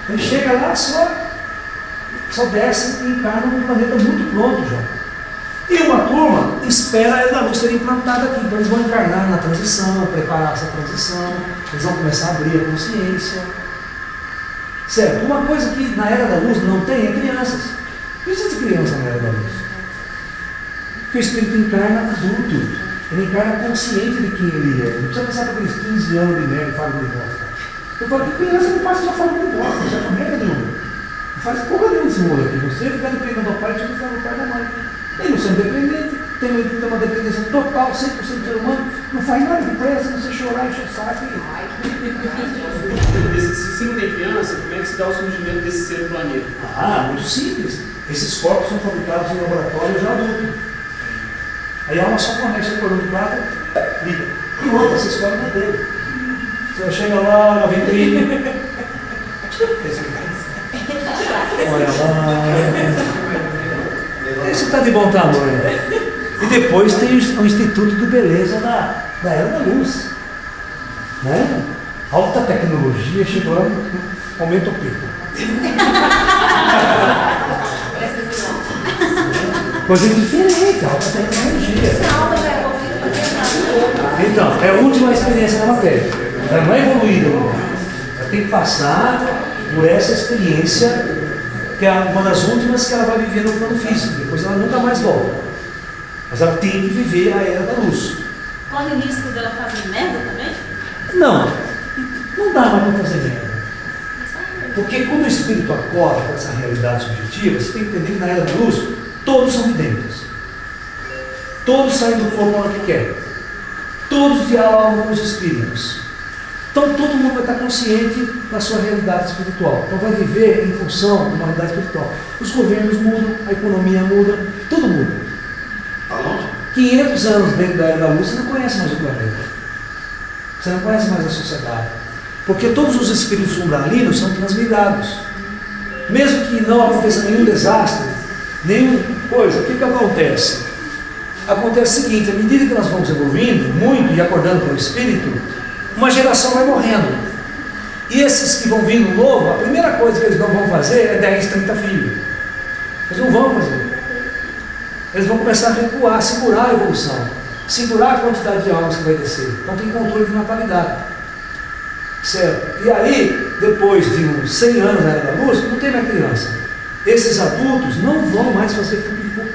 Ele chega lá, só desce e encarna num planeta muito pronto já. E uma turma espera a era da luz ser implantada aqui. Então eles vão encarnar na transição, preparar essa transição, eles vão começar a abrir a consciência. Certo? Uma coisa que na era da luz não tem é crianças. Não existe criança na era da luz. Porque o espírito encarna adulto. Ele encarna consciente de quem ele é. Não precisa passar por aqueles 15 anos de merda e fala de bosta. Eu falo que criança não passa uma forma de bosta, não serve merda nenhuma. Não faz porra nenhuma esse mundo aqui. Você fica dependendo do pai, você fica do pai e da mãe. Ele não sendo dependente, tem uma dependência total, 100% do ser humano, não faz nada que presta, você chorar, encher o saco Se não tem criança, como é que se dá o surgimento desse ser no planeta? Muito simples. Esses corpos são fabricados em laboratório já adulto. Aí a alma só conecta o cordão de prata, liga. E outra, você escolhe o modelo. Você chega lá na vitrine. Olha lá. Esse está de bom tamanho. E depois tem o Instituto de Beleza da Era da Luz. Né? Alta tecnologia, chegou lá, aumenta o pico. Coisa diferente, alta tecnologia. Então, é a última experiência na matéria. Ela não é evoluída. Ela tem que passar por essa experiência, que é uma das últimas que ela vai viver no plano físico. Depois ela nunca mais volta. Mas ela tem que viver a era da luz. Corre o risco dela fazer merda também? Não. Não dá mais para fazer merda. Porque quando o espírito acorda com essa realidade subjetiva, você tem que entender que na era da luz, todos são videntes. Todos saem do corpo na hora que quer. Todos dialogam com os espíritos. Então todo mundo vai estar consciente da sua realidade espiritual. Então vai viver em função de uma realidade espiritual. Os governos mudam, a economia muda, tudo muda. 500 anos dentro da era da luz, você não conhece mais o planeta. Você não conhece mais a sociedade. Porque todos os espíritos umbralinos são transmigrados. Mesmo que não aconteça nenhum desastre, nenhuma coisa, o que acontece? Acontece o seguinte, à medida que nós vamos evoluindo muito e acordando pelo espírito, uma geração vai morrendo. E esses que vão vindo novo, a primeira coisa que eles não vão fazer é 10, 30 filhos. Eles não vão fazer. Eles vão começar a recuar, segurar a evolução, segurar a quantidade de almas que vai descer. Então tem controle de natalidade. Certo? E aí, depois de uns 100 anos na Era da Luz, não tem mais criança. Esses adultos não vão mais fazer público.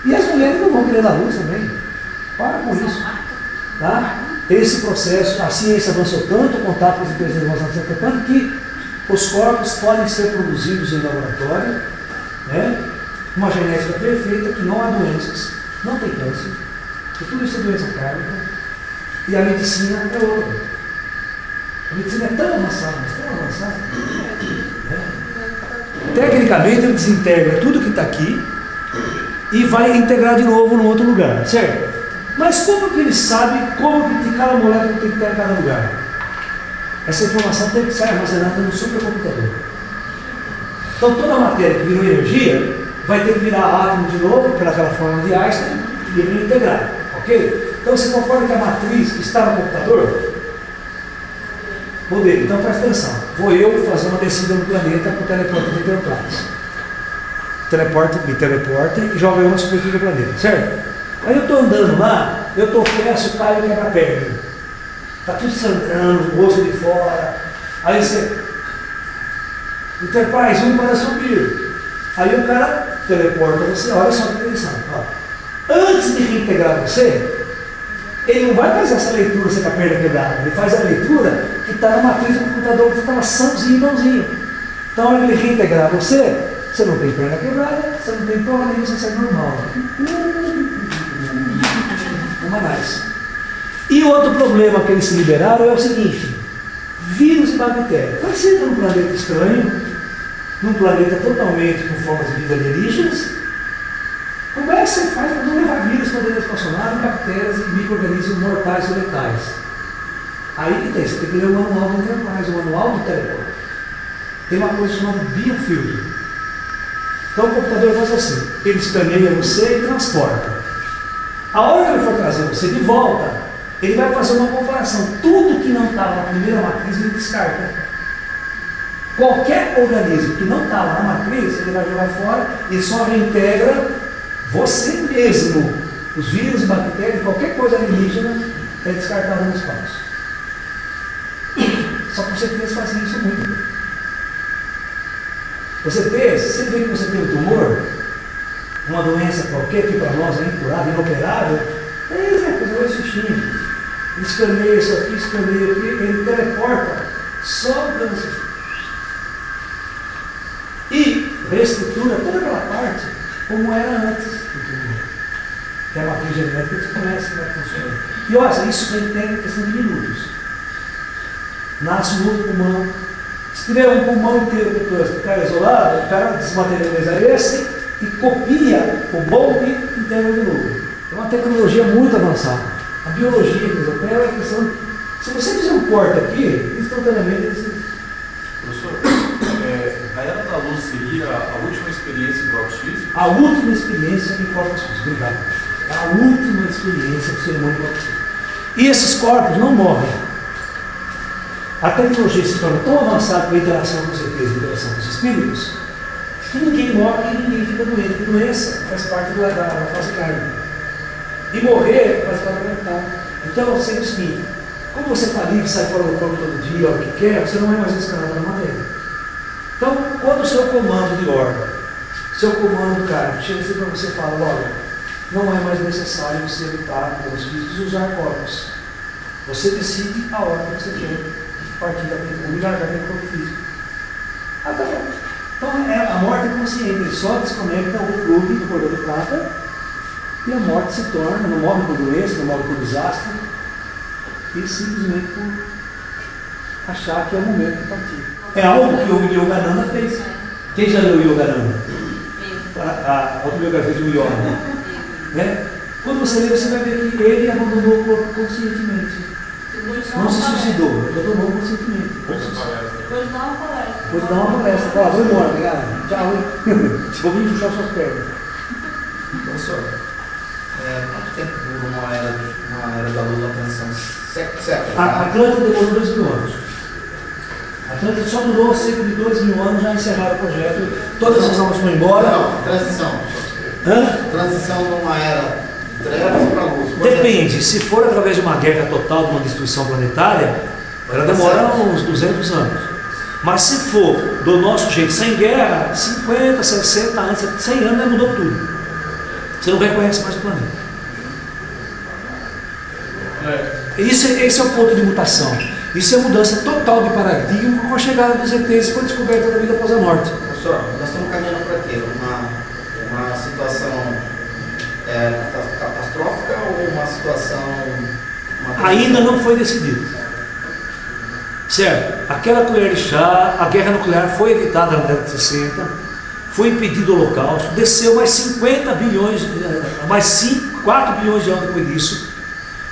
E as mulheres não vão querer dar luz também. Para com isso. Tá? Esse processo, a ciência avançou tanto, o contato com as empresas avançou tanto que os corpos podem ser produzidos em laboratório, né? Uma genética perfeita, que não há doenças, não tem câncer, e tudo isso é doença kármica, e a medicina é outra. A medicina é tão avançada, mas tão avançada. Né? Tecnicamente ele desintegra tudo que está aqui e vai integrar de novo num outro lugar, certo? Mas como que ele sabe como que cada molécula tem que estar em cada lugar? Essa informação tem que ser armazenada no supercomputador. Então toda a matéria que virou energia vai ter que virar átomo de novo, pelaquela forma de Einstein, e ele integrar, ok? Então você concorda que a matriz está no computador? Poder. Então presta atenção. Vou eu fazer uma descida no planeta para o teleporte de Interplanes. Me teleporta e joga eu na superfície do planeta, certo? Aí eu estou andando lá, eu tropeço, caio e quebra a perna. Está tudo sangrando, o osso de fora. Aí você, Enterprise, para subir. Aí o cara teleporta você, olha só que interessante. Ó. Antes de reintegrar você, ele não vai fazer essa leitura você com a perna quebrada. Ele faz a leitura que está na matriz do computador, que está na sanzinho, mãozinho. Então, ele reintegrar você, você não tem perna quebrada, você não tem problema nenhum, você sai normal. Humanais. E outro problema que eles se liberaram é o seguinte: vírus e bactérias. Quando você entra num planeta estranho, num planeta totalmente com formas de vida alienígenas, como é que você faz para não levar vírus para dentro da espaçonave, bactérias e micro-organismos mortais ou letais? Aí que tem, você tem que ler o manual do Enterprise, o manual do teleporte. Tem uma coisa chamada biofiltro. Então o computador faz assim, ele escaneia você e transporta. A hora que ele for trazer você de volta, ele vai fazer uma comparação. Tudo que não estava na primeira matriz, ele descarta. Qualquer organismo que não estava na matriz, ele vai jogar fora e só reintegra você mesmo. Os vírus e bactérias, qualquer coisa alienígena é descartada no espaço. Só que os ETs fazem isso muito. Os ETs, você vê que você tem um tumor, uma doença qualquer que para nós é incurável, inoperável, eles fazer esse xixi. Ele escaneia isso aqui, escaneia aqui, ele teleporta só o câncer. E reestrutura toda aquela parte como era antes do tumor. Que é a matriz genética que você conhece como é que funciona. E olha, isso tem questão de minutos. Nasce um outro pulmão. Se tiver um pulmão inteiro que está isolado, o cara desmaterializa esse e copia o bom e integra de novo. É uma tecnologia muito avançada. A biologia que eles operam é questão. Se você fizer um corte aqui, instantaneamente eles. Professor, a Era da Luz seria a última experiência em corpos físicos? A última experiência em corpos físicos. Obrigado. A última experiência do ser humano em corpos físicos. E esses corpos não morrem. A tecnologia se torna tão avançada com a interação com os ETs e a interação com os espíritos que ninguém morre e ninguém fica doente. A doença faz parte da fase kármica. E morrer faz parte da mental. Então, é o seguinte: como você está livre, sai fora do corpo todo dia, a hora que quer, você não é mais escravo da matéria. Então, quando o seu comando de ordem, seu comando kármico, chega assim para você e fala: olha, não é mais necessário você lutar pelos físicos e usar corpos. Você decide a hora que você quer partir daquele corpo físico. Ah, tá bom. Então, a morte é consciente, ele só desconecta o plug do cordão de prata e a morte se torna, não morre por doença, não morre por desastre, e simplesmente por achar que é o momento de partir. É algo que o Yogananda fez. Quem já leu o Yogananda? A autobiografia de um yoga. Né? Quando você lê, você vai ver que ele abandonou o corpo conscientemente. Não se suicidou, ele abandonou conscientemente. Depois dá uma palestra. Depois dá uma palestra. Fala, vou embora, galera. Tchau, hein? Vou vir puxar suas pernas. Professor, quanto tempo dura uma era da luz da transição? Séculos? A Atlântida demorou 2.000 anos. A Atlântida só durou cerca de 2.000 anos, já encerraram o projeto, todas as almas foram embora. Não, transição. Transição de uma era de trevas para luz. Depende, se for através de uma guerra total, de uma destruição planetária, ela demora uns 200 anos. Mas se for do nosso jeito, sem guerra, 50, 60 anos, 100 anos, mudou tudo. Você não reconhece mais o planeta. Esse é o ponto de mutação. Isso é mudança total de paradigma com a chegada dos ETs e com a descoberta da vida após a morte. Professor, nós estamos caminhando para quê? Uma situação catastrófica ou uma situação... Ainda não foi decidido. Certo? Aquela colher de chá, a guerra nuclear foi evitada na década de 60, foi impedido o holocausto, desceu mais 50 bilhões, mais 4 bilhões de anos depois disso.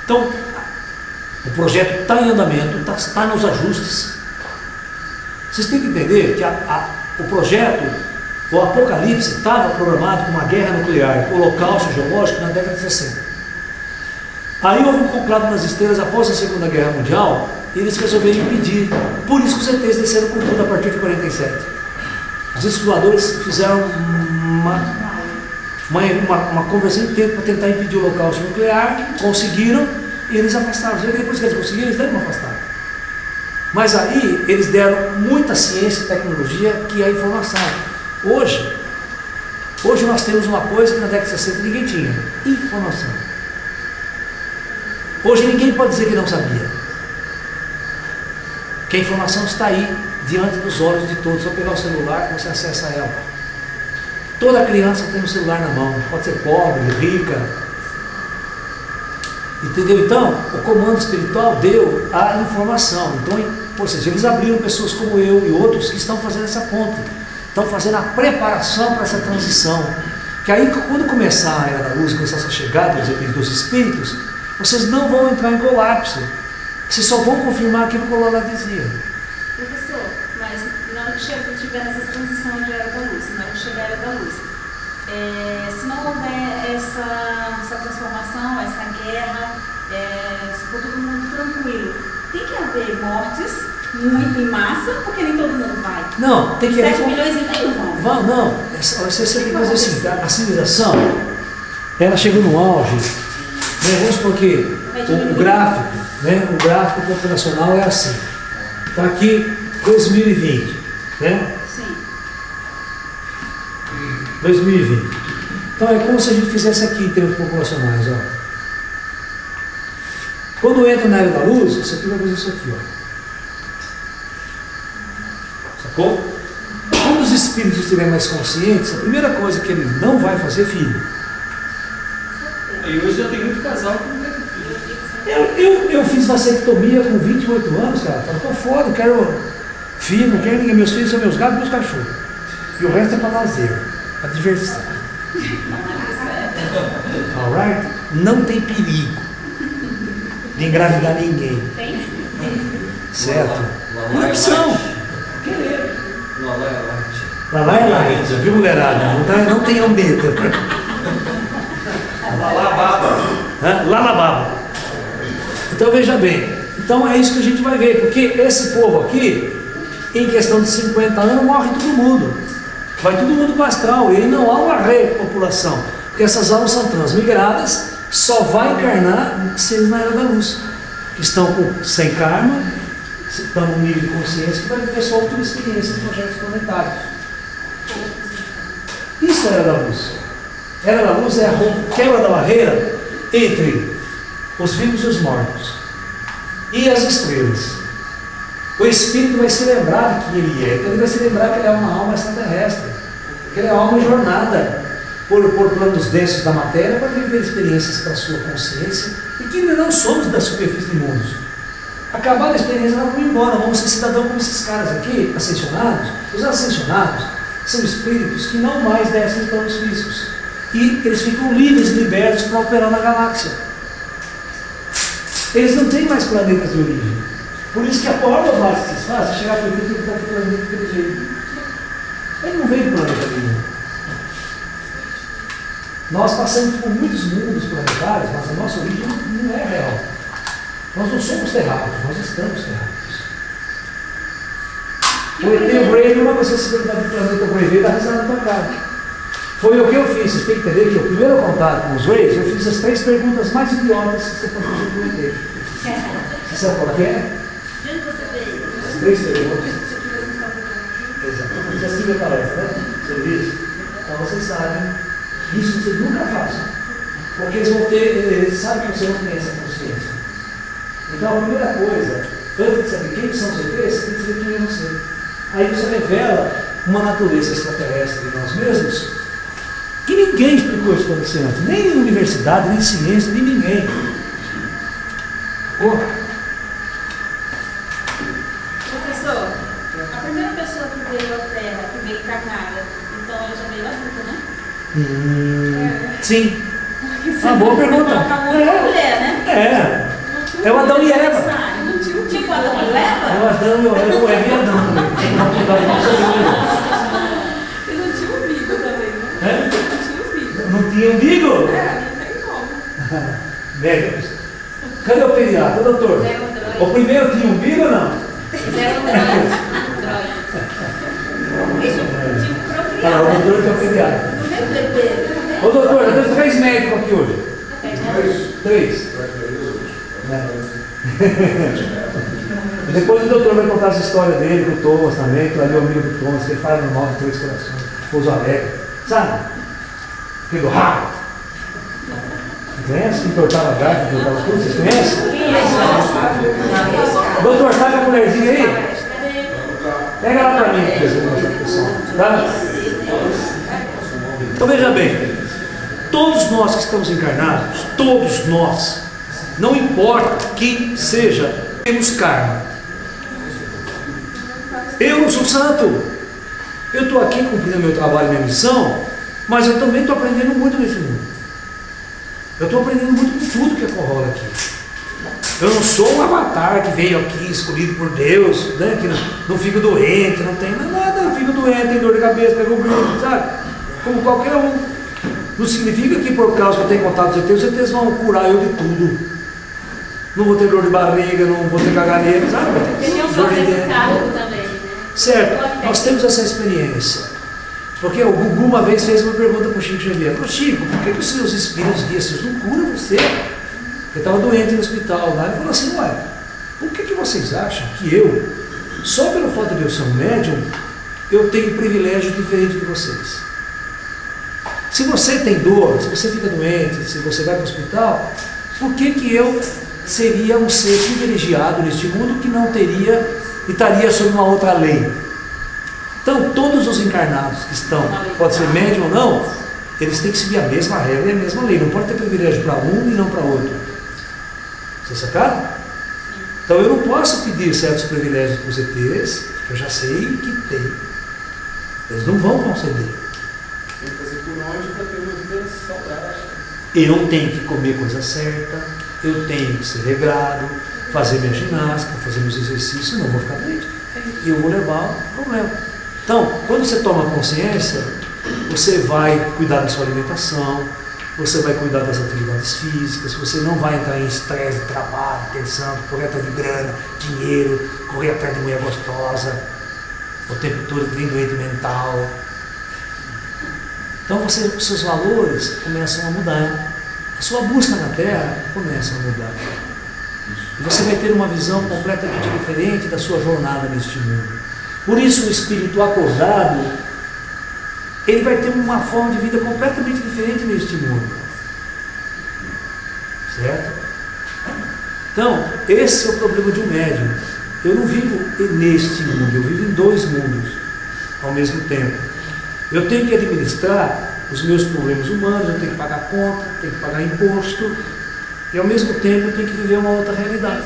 Então, o projeto está em andamento, está nos ajustes. Vocês têm que entender que o projeto, o Apocalipse, estava programado com uma guerra nuclear, o holocausto geológico na década de 60. Aí houve um conclave nas estrelas após a Segunda Guerra Mundial, e eles resolveram impedir. Por isso que os ETs desceram com tudo a partir de 47. Os exploradores fizeram uma conversão inteira para tentar impedir o holocausto nuclear, conseguiram, e eles afastaram. Depois que eles conseguiram, eles deram afastar. Mas aí eles deram muita ciência e tecnologia, que é a informação. Hoje nós temos uma coisa que na década de 60 ninguém tinha: informação. Hoje ninguém pode dizer que não sabia. Que a informação está aí, diante dos olhos de todos. Só pegar o celular que você acessa ela. Toda criança tem um celular na mão, pode ser pobre, rica. Entendeu? Então, o comando espiritual deu a informação. Então, ou seja, eles abriram pessoas como eu e outros que estão fazendo essa ponte. Estão fazendo a preparação para essa transição. Que aí, quando começar a Era da Luz, começar essa chegada dos espíritos, vocês não vão entrar em colapso. Vocês só vão confirmar aquilo que o Lola dizia. Professor, mas na hora que tiver essa transição de Era da Luz, na hora que chegar a Era da Luz, se não houver essa transformação, essa guerra, se for todo mundo tranquilo, tem que haver mortes muito em massa, porque nem todo mundo vai. Não, tem que haver. 7 milhões e meio não vão. Não, você tem que fazer assim, a civilização, ela chegou no auge, né? Vamos supor que o gráfico, né? O gráfico populacional é assim. Está aqui 2020, né? Sim. 2020. Então é como se a gente fizesse aqui em termos populacionais, ó. Quando entra na Era da Luz, você aqui vai fazer isso aqui, ó. Sacou? Quando os espíritos estiverem mais conscientes, a primeira coisa que ele não vai fazer é filho. E hoje já tem muito casal que não quer ter filho. Eu fiz vasectomia com 28 anos, cara. Eu tô foda, não quero filho, não quero ninguém. Meus filhos são meus gatos e meus cachorros. E o resto é para lazer, para diversão. Alright? Não tem perigo de engravidar ninguém. Tem? Certo? Por opção. Querer. Lá é light, viu, mulherada? Não tem ambeta. Lá na baba. Então veja bem, então é isso que a gente vai ver, porque esse povo aqui, em questão de 50 anos, morre todo mundo. Vai todo mundo para o astral, e aí não há uma repopulação, porque essas almas são transmigradas, só vai encarnar se eles na Era da Luz. Estão sem karma, estão num nível de consciência que vai viver só outra experiência de projetos planetários. Isso é a Era da Luz. A Era da Luz é a quebra da barreira entre os vivos e os mortos, e as estrelas. O espírito vai se lembrar de quem ele é, então ele vai se lembrar que ele é uma alma extraterrestre, que ele é uma alma em jornada por planos densos da matéria para viver experiências para a sua consciência, e que não somos da superfície de mundos. Acabada a experiência, nós vamos embora, vamos ser cidadãos como esses caras aqui, ascensionados. Os ascensionados são espíritos que não mais descem os planos físicos, e eles ficam livres e libertos para operar na galáxia. Eles não têm mais planetas de origem. Por isso que a prova básica que vocês fazem é chegar para o planeta que está aqui planeta daquele jeito. Ele não veio do planeta nenhum. Nós passamos por muitos mundos planetários, mas a nossa origem não é real. Nós não somos terráqueos, nós estamos terráqueos. O ET Brave, uma coisa que você perguntar do planeta Brave, dá risada na tua cara. Foi o que eu fiz. Vocês têm que entender que o primeiro contato com os Rays, eu fiz as 3 perguntas mais idiotas que você pode fazer para o ET. Você sabe qual que é? De onde você veio? As 3 perguntas. Exatamente. Já siga a palestra, né? Serviço. Então vocês sabem. Isso vocês nunca façam. Porque eles sabem que você não tem essa consciência. Então a primeira coisa, antes de saber quem são os ETs, você tem que saber quem é você. Aí você revela uma natureza extraterrestre de nós mesmos, que ninguém explicou isso para você antes. Nem universidade, nem ciência, nem ninguém. Oh. Professor, a primeira pessoa que veio à Terra, que veio encarnada, então ela já veio adulta, né? Sim. Uma boa pergunta. Acabou com a mulher, né? É o Adão e Eva. Não tinha tipo Adão e Eva? É o Adão e Eva. E não tinha umbigo também, né? É? Não tinha umbigo. Não tinha umbigo? Não tem como. Médicos. Cadê o pediatra, doutor? O primeiro tinha umbigo ou não? Ah, o doutor que é o pediatra. Ô doutor, eu tenho 3 médicos aqui hoje. 3. Depois o doutor vai contar essa história dele, do Thomas também, que lá é o amigo do Thomas, que ele fala no Nove Três Corações, Pouso Alegre, sabe? Aquele do rabo. Conhece? Que entortava a garra, que entortava tudo, vocês conhecem? Doutor, sabe a colherzinha aí? Pega lá pra mim, pessoal. Tá? Então veja bem, todos nós que estamos encarnados, todos nós, não importa quem seja, temos karma. Eu não sou santo. Eu estou aqui cumprindo meu trabalho e minha missão, mas eu também estou aprendendo muito nesse mundo. Eu estou aprendendo muito com tudo que rola aqui. Eu não sou um avatar que veio aqui escolhido por Deus, né, que não fica doente, não tem nada, não fica doente, tem dor de cabeça, pegou brilho, sabe? Como qualquer um. Não significa que por causa que eu tenho contato com os ETs vão curar eu de tudo. Não vou ter dor de barriga, não vou ter caganeira, sabe? Tem um processo cargo também, né? Certo, nós temos essa experiência. Porque o Gugu uma vez fez uma pergunta para o Chico Xavier. Falou, Chico, por que os seus espíritos guias não curam você? Ele estava doente no hospital lá. Ele falou assim, ué, por que vocês acham que eu, só pelo fato de eu ser um médium, eu tenho privilégio diferente de vocês? Se você tem dor, se você fica doente, se você vai para o hospital, por que eu seria um ser privilegiado neste mundo que não teria e estaria sob uma outra lei? Então, todos os encarnados que estão, pode ser médium ou não, eles têm que seguir a mesma regra e a mesma lei. Não pode ter privilégio para um e não para outro. Vocês sacaram? Então, eu não posso pedir certos privilégios para os ETs, que eu já sei que tem. Eles não vão conceder. Tem que fazer por onde para ter uma vida saudável. Eu tenho que comer coisa certa, eu tenho que ser regrado, fazer minha ginástica, fazer meus exercícios, não vou ficar doente. E eu vou levar o problema. Então, quando você toma consciência, você vai cuidar da sua alimentação, você vai cuidar das atividades físicas, você não vai entrar em estresse de trabalho, tensão, correr atrás de grana, dinheiro, correr atrás de mulher gostosa, o tempo todo tem doente mental. Então, os seus valores começam a mudar. A sua busca na Terra começa a mudar. E você vai ter uma visão completamente diferente da sua jornada neste mundo. Por isso, o espírito acordado, ele vai ter uma forma de vida completamente diferente neste mundo. Certo? Então, esse é o problema de um médium. Eu não vivo neste mundo, eu vivo em 2 mundos ao mesmo tempo. Eu tenho que administrar os meus problemas humanos, eu tenho que pagar conta, tenho que pagar imposto, e ao mesmo tempo eu tenho que viver uma outra realidade.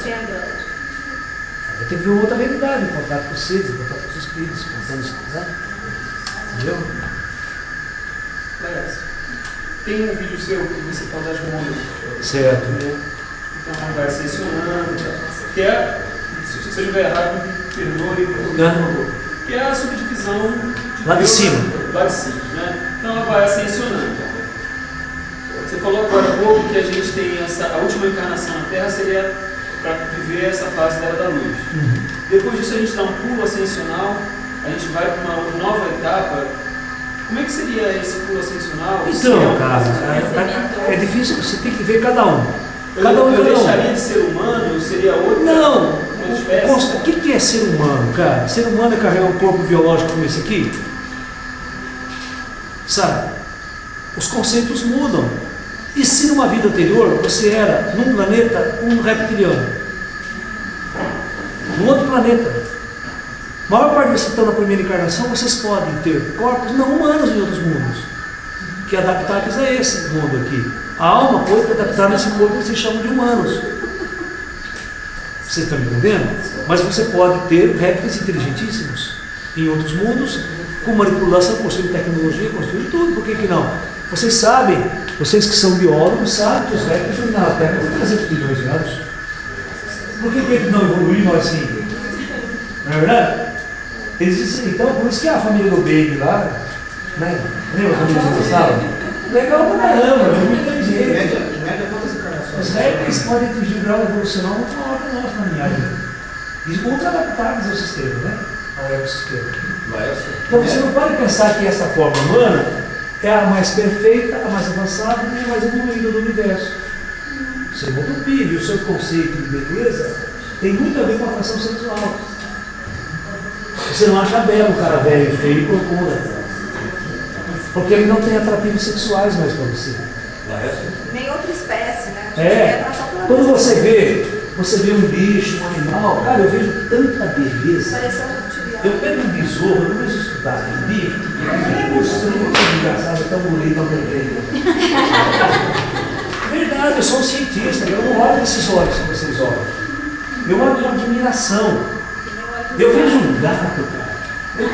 Eu tenho que viver uma outra realidade, em contato com os seres, em contato com os espíritos, contando isso, né? Entendeu? Tem um vídeo seu que você fala das ondas. Certo. Então vai ascensionando, que é, se você estiver errado, me perdoe, por favor. Que é a subdivisão lá de cima. Lá de cima, né? Então ela vai ascensionando. Você falou agora há pouco que a gente tem a última encarnação na Terra seria para viver essa fase da Era da Luz. Depois disso a gente dá um pulo ascensional a gente vai para uma nova etapa, como é que seria esse pulo ascensional? Então, cara, é difícil, você tem que ver cada um. Eu deixaria de ser humano, seria outra? Não! Espécie? O que é ser humano, cara? Ser humano é carregar um corpo biológico como esse aqui? Sabe? Os conceitos mudam. E se numa vida anterior você era, num planeta, um reptiliano? Num outro planeta. A maior parte de vocês que estão na primeira encarnação, vocês podem ter corpos não humanos em outros mundos, que adaptados a esse mundo aqui. A alma pode adaptar nesse corpo que vocês chamam de humanos. Vocês estão me entendendo? Mas você pode ter répteis inteligentíssimos em outros mundos, com manipulação, construir tecnologia, construir tudo. Por que não? Vocês sabem, vocês que são biólogos, sabem que os répteis foram na Terra por 300 bilhões de anos. Por que eles não evoluíram assim? Não é verdade? Então, por isso que a família do Baby lá, né? Lembra a família do dinossauro? Legal pra caramba, é muito inteligente. Os répteis podem atingir o grau evolucional muito maior que nós na linhagem. E ultra adaptados ao sistema, né? Ao ecossistema. Então você não pode pensar que essa forma humana é a mais perfeita, a mais avançada e a mais evoluída do universo. Isso é uma utopia, e o seu conceito de beleza tem muito a ver com a atração sexual. Você não acha belo o cara velho e feio e procura. Porque ele não tem atrativos sexuais mais para você. Nem outra espécie, né? Quando você vê um bicho, um animal, cara, eu vejo tanta beleza. Eu pego um besouro, eu começo a estudar aquele bicho, e mostrando que engraçado, tão bonito, tão perfeito. Verdade, eu sou um cientista, eu não olho esses olhos que vocês olham. Eu olho com admiração. Eu vejo um gato, cara. Eu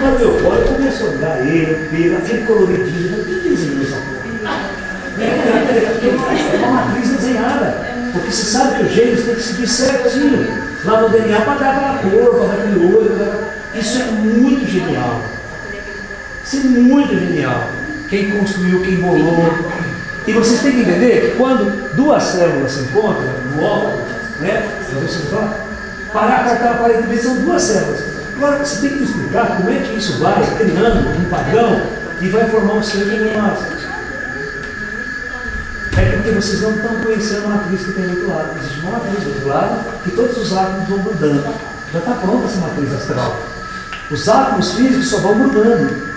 começo a olhar ele, pelo aquele coloridinho, quem desenhou essa porra? É uma matriz desenhada, porque você sabe que os gênios têm que seguir certinho lá no DNA para dar aquela cor, para dar aquele olho. Isso é muito genial. Isso é muito genial. Quem construiu, quem bolou. E vocês têm que entender que quando duas células se encontram no óvulo, né? Aparentemente são duas células. Agora você tem que me explicar como é que isso vai criando um padrão e vai formar um ser venenoso. É porque vocês não estão conhecendo a matriz que tem do outro lado. Existe uma matriz do outro lado que todos os átomos vão mudando. Já está pronta essa matriz astral. Os átomos físicos só vão mudando.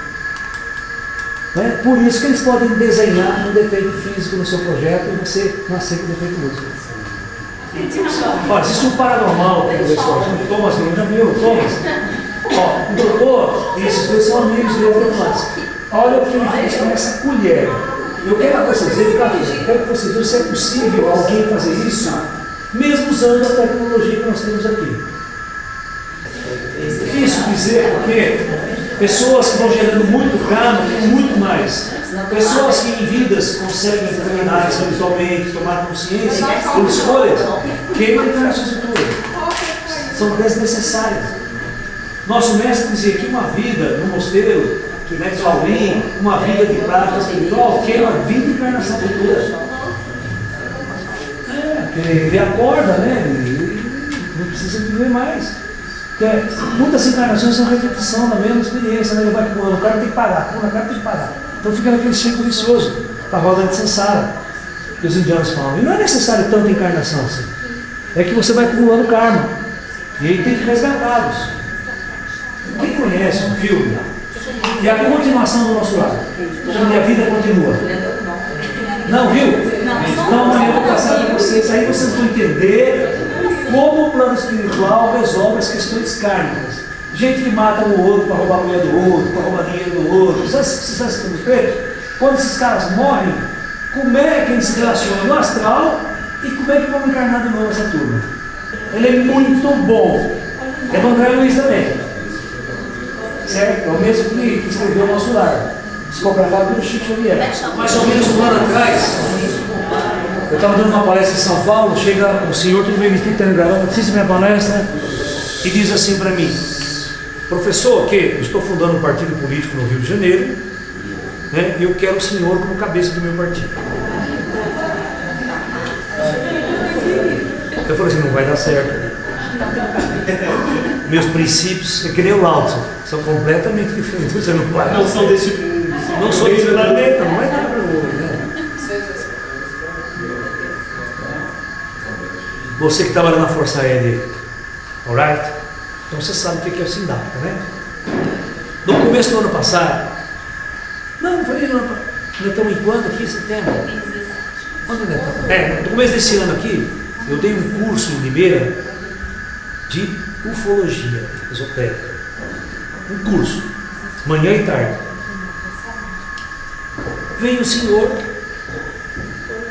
Né? Por isso que eles podem desenhar um defeito físico no seu projeto e você nascer com defeito músico. Olha, existe um paranormal que conversou com o Thomas, já viu o Thomas? Ó, o doutor, esses dois são amigos dele, olha o que ele fez com essa colher. Eu quero que vocês vejam se é possível alguém fazer isso, mesmo usando a tecnologia que nós temos aqui. É difícil dizer porque pessoas que vão gerando muito karma têm muito mais. Pessoas que em vidas conseguem determinar espiritualmente, tomar consciência por escolhas, queimam encarnações futuras. São desnecessárias. Nosso mestre dizia que uma vida no mosteiro, né, de Shaolin, uma vida de prática espiritual, queima 20 encarnações futuras. Ele acorda, né? Ele não precisa viver mais. Porque muitas encarnações são repetição da mesma experiência, né? Ele vai acumulando, o cara tem que parar, o cara tem que parar. Então fica naquele ciclo vicioso, a roda de Sansara, que os indianos falam. E não é necessário tanta encarnação assim. É que você vai acumulando karma. E aí tem que resgatá-los. Quem conhece um filme, é a continuação do nosso lar. E a vida continua. Não, viu? Então amanhã eu vou passar para vocês. Aí vocês vão entender como o plano espiritual resolve as questões kármicas. Gente que mata um outro para roubar a mulher do outro, para roubar dinheiro do outro. Quando esses caras morrem, como é que eles se relacionam no astral e como é que vão encarnar de novo essa turma? Ele é muito bom. É do André Luiz também. Certo? É o mesmo que escreveu o Nosso Lar. Psicografado pelo Chico Xavier. Mais ou menos um ano atrás, eu estava dando uma palestra em São Paulo, chega um senhor, tudo bem vestido, tendo gravado, assiste minha palestra e diz assim para mim: professor, que eu estou fundando um partido político no Rio de Janeiro, né, e eu quero o senhor como cabeça do meu partido. Eu falei assim, não vai dar certo. Meus princípios, é que nem o Lao Tzu, são completamente diferentes. Você não pode. Não são desse Não sou desse planeta, não é nada. Você que trabalha na Força Aérea, alright? Então você sabe o que é o SINDAPTA, né? No começo do ano passado, não foi no ano. Nós estamos em quando aqui? Setembro? Quando nós estamos? No começo desse ano aqui, eu dei um curso em Limeira de ufologia esotérica. Um curso, manhã e tarde. Veio um senhor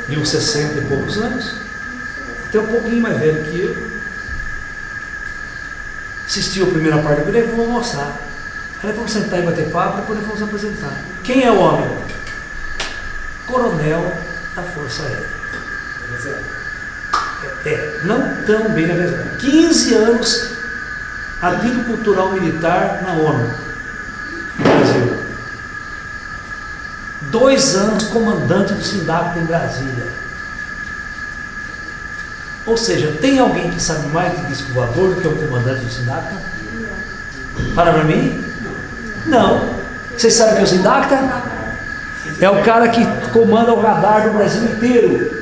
de uns 60 e poucos anos, até um pouquinho mais velho que eu, assistiu a primeira parte do vídeo e vamos almoçar. Aí vamos sentar e bater papo, depois vamos apresentar. Quem é o homem? Coronel da Força Aérea. Não tão bem na verdade. 15 anos ativo cultural militar na ONU, no Brasil. 2 anos comandante do SINDAPTA em Brasília. Ou seja, tem alguém que sabe mais de disco voador do que o comandante do SINDAPTA? Fala para mim? Não. Vocês sabem o que é o SINDAPTA? É o cara que comanda o radar do Brasil inteiro.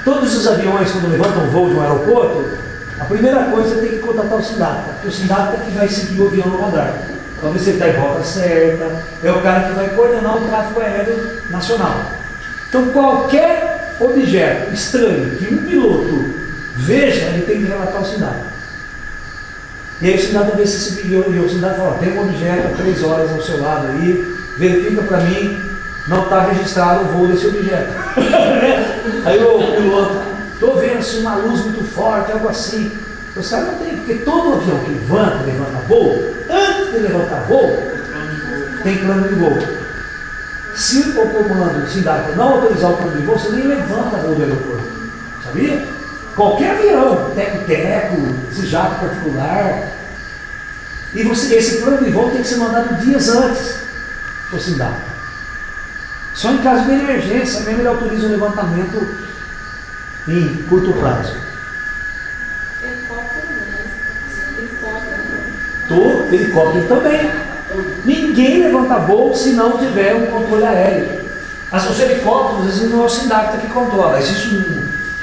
Todos os aviões, quando levantam voo de um aeroporto, a primeira coisa tem que contatar o SINDAPTA, porque o SINDAPTA é que vai seguir o avião no radar. Para ver se ele está em volta certa, é o cara que vai coordenar o tráfego aéreo nacional. Então qualquer objeto estranho que um piloto veja, ele tem que relatar ao SINDAPTA. E aí o SINDAPTA vê se esse piloto, e o SINDAPTA fala, tem um objeto há 3 horas ao seu lado aí, verifica para mim, não está registrado o voo desse objeto. Aí o piloto, estou vendo assim, uma luz muito forte, algo assim. Os caras não tem, porque todo avião que levanta voo, antes de levantar voo, tem plano de voo. Se o comando, o SINDAPTA, não autorizar o plano de voo, você nem levanta voo do aeroporto. Sabia? Qualquer avião, teco-teco, esse jato particular. E esse plano de voo tem que ser mandado dias antes para o SINDAPTA. Só em caso de emergência, mesmo ele autoriza o levantamento em curto prazo. Helicóptero também. Ninguém levanta voo se não tiver um controle aéreo. Os helicópteros, às vezes não é o SINDAPTA que controla. Existem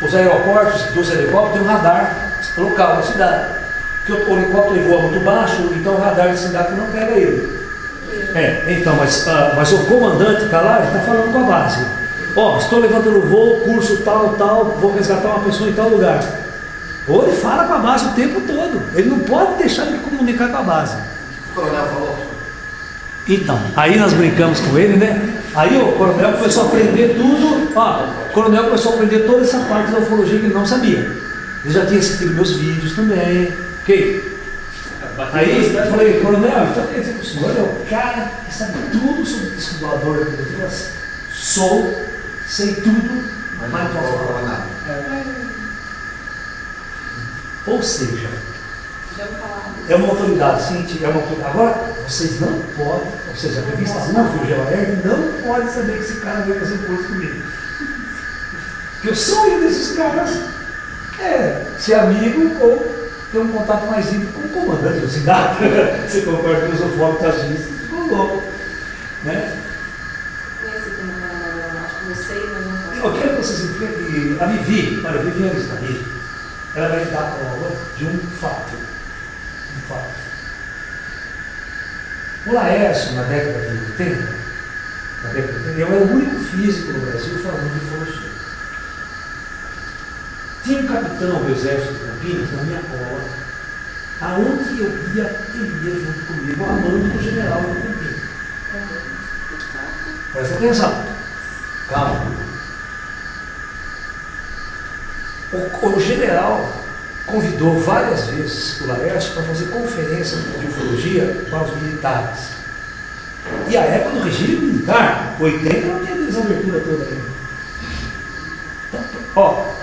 os aeroportos dos helicópteros, tem um radar local na cidade. Porque o helicóptero voa muito baixo, então o radar do SINDAPTA não pega ele. Então, mas o comandante está lá, ele está falando com a base. Estou levantando voo, curso tal, vou resgatar uma pessoa em tal lugar. Ou ele fala com a base o tempo todo. Ele não pode deixar de comunicar com a base. O coronel falou. Então, aí nós brincamos com ele, né? Aí o coronel começou a aprender tudo. O coronel começou a aprender toda essa parte da ufologia que ele não sabia. Ele já tinha assistido meus vídeos também. Ok? Aí eu falei, coronel, então quer dizer que o senhor é o cara que sabe tudo sobre o disco voador. Sei tudo, mas não posso falar nada. Ou seja, é uma autoridade científica, Agora, vocês não podem, ou seja, a revista UFO, GeoErg, não pode saber que esse cara veio fazer curso comigo. Porque o sonho desses caras é ser amigo ou ter um contato mais íntimo com o comandante do SINDAPTA. Você concorda com os ufólogos agistas, ficou louco. Né? Eu quero que vocês entendam que a Vivi, olha, a Viviane está aí, ela vai dar prova de um fato. O Laércio, na década de 80, eu era o único físico no Brasil falando de ufologia. Tinha um capitão do exército de Campinas na minha cola, aonde eu ia, ele ia junto comigo, amando do general de Campinas. Presta atenção. Calma. O general convidou várias vezes o Laércio para fazer conferência de ufologia para os militares. E a época do regime militar, 80 não tinha essa abertura toda ainda. Então,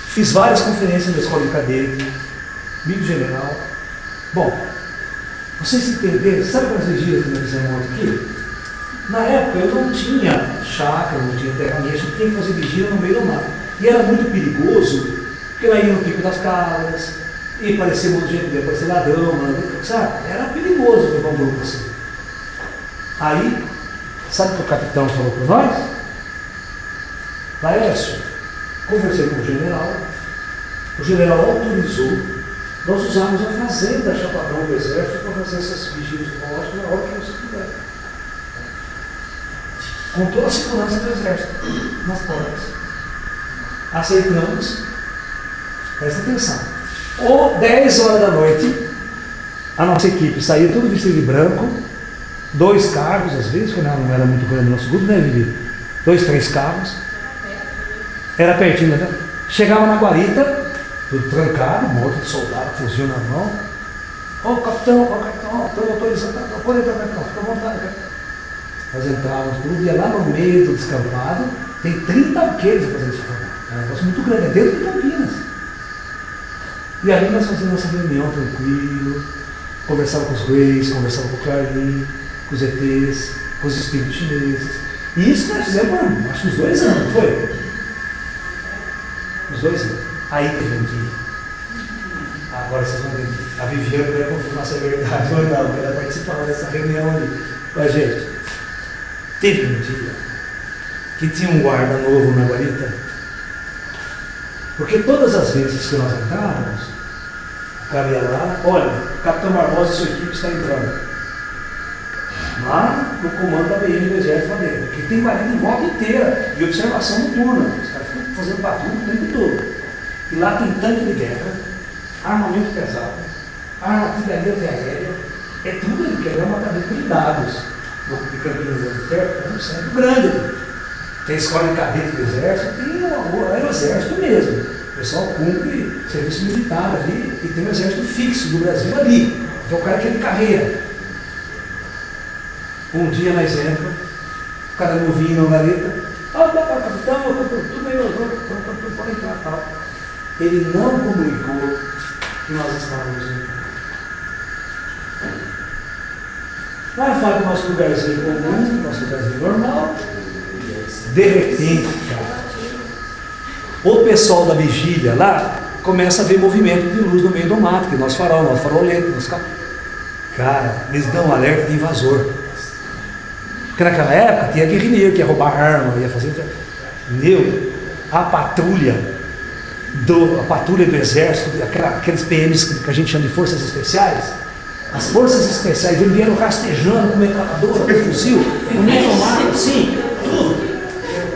fiz várias conferências na escola de cadete, amigo general. Bom, vocês entenderam, sabe quantas vigílias que nós fizemos aqui? Na época eu não tinha chácara, não tinha terra-minha, a gente tinha que fazer vigília no meio do mar. E era muito perigoso, porque lá ia no Pico das Cabras, E parecia muito gente, podia parecer ladrão, sabe? Era perigoso levar um grupo assim. Aí, sabe o que o capitão falou para nós? Laércio, conversei com o general autorizou nós usarmos a fazenda Chapadão do Exército para fazer essas vigílias psicológicas na hora que você quiser. Com toda a segurança do Exército nas portas. Aceitamos, presta atenção. Ou 10 horas da noite, a nossa equipe saía tudo vestido de branco, 2 carros, às vezes, porque não era muito grande o nosso grupo, né, Vivi? 2, 3 carros. Era pertinho, né? Chegava na guarita, tudo trancado, morto de soldado, fuzil na mão. Ô capitão, estou autorizando, pode entrar, capitão, fica à vontade, capitão. Nós entrávamos tudo, ia lá no meio do descampado, tem 30 arqueiros a fazer esse trabalho. É um negócio muito grande, é dentro de Campinas. E ali nós fazíamos nossa reunião tranquilo, conversava com os reis, conversava com o Clarim, com os ETs, com os espíritos chineses. E isso nós fizemos por, acho que uns 2 anos, foi? Uns 2 anos. Aí teve um dia. Agora vocês vão ver. A Viviane vai confirmar se é verdade ou não, porque ela participava dessa reunião ali com a gente. Teve um dia que tinha um guarda novo na guarita. Porque todas as vezes que nós entrávamos, o cara ia lá, olha, o Capitão Barbosa e sua equipe está entrando. Lá no comando da BM do Exército dele, que tem guarida em volta inteira, e observação noturna. Os caras ficam fazendo patrulha o tempo todo. E lá tem tanque de guerra, armamento pesado, artilharia antiaérea, é tudo ali, que é uma cadeia de dados de Campinas, certo? É um centro grande. Tem escola de cadete do Exército, é o Exército mesmo. O pessoal cumpre serviço militar ali e tem um Exército fixo do Brasil ali. Então o cara quer de carreira. Um dia nós entramos, o cara novinho na gareta, capitão, tudo bem, pode entrar, tal. Ele não comunicou que nós estávamos entrando. Vai falar do nosso lugarzinho comum, nosso lugarzinho normal. De repente, cara, o pessoal da vigília lá começa a ver movimento de luz no meio do mato, que nosso farolento, nosso carro. Cara, eles dão um alerta de invasor. Porque naquela época tinha guerrilheiro que ia roubar arma, ia fazer. A patrulha do Exército, aqueles PMs que a gente chama de forças especiais, as forças especiais, eles vieram rastejando com metralhadora, com fuzil, no meio do mato, assim, tudo.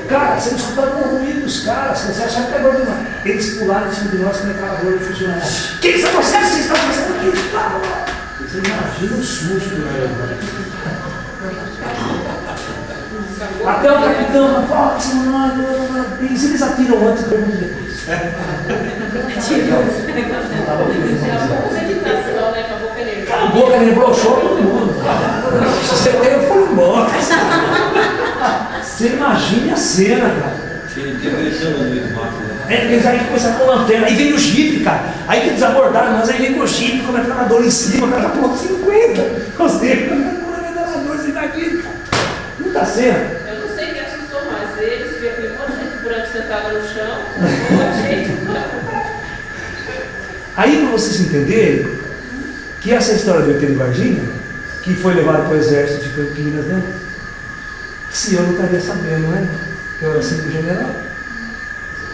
Cara, você não escutava o ruído dos caras, você achava que era demais. Eles pularam em cima de nós com metralhadora e funcionava. Quem são vocês? Vocês estão fazendo aqui? Você imagina o susto, né? Até o capitão, eles atiram antes e perguntam depois. Cala a boca, ele broxou todo mundo. Você foi embora. Você imagine a cena, cara. Eles aí começaram com lanterna, aí veio o jipe, cara. Aí que eles abordaram nós, aí veio o jipe com a metralhadora em cima, o cara já pulou 50. Ou seja, com a metralhadora, você imagina. Muita cena. Eu não sei quem assustou mais, eles, ver aquele monte de gente branca sentada no chão, um monte de gente. Aí, para vocês entenderem que essa história do ET de Varginha, que foi levado para o Exército de Campinas, né? Se eu não estaria sabendo, né? Que eu era sempre general.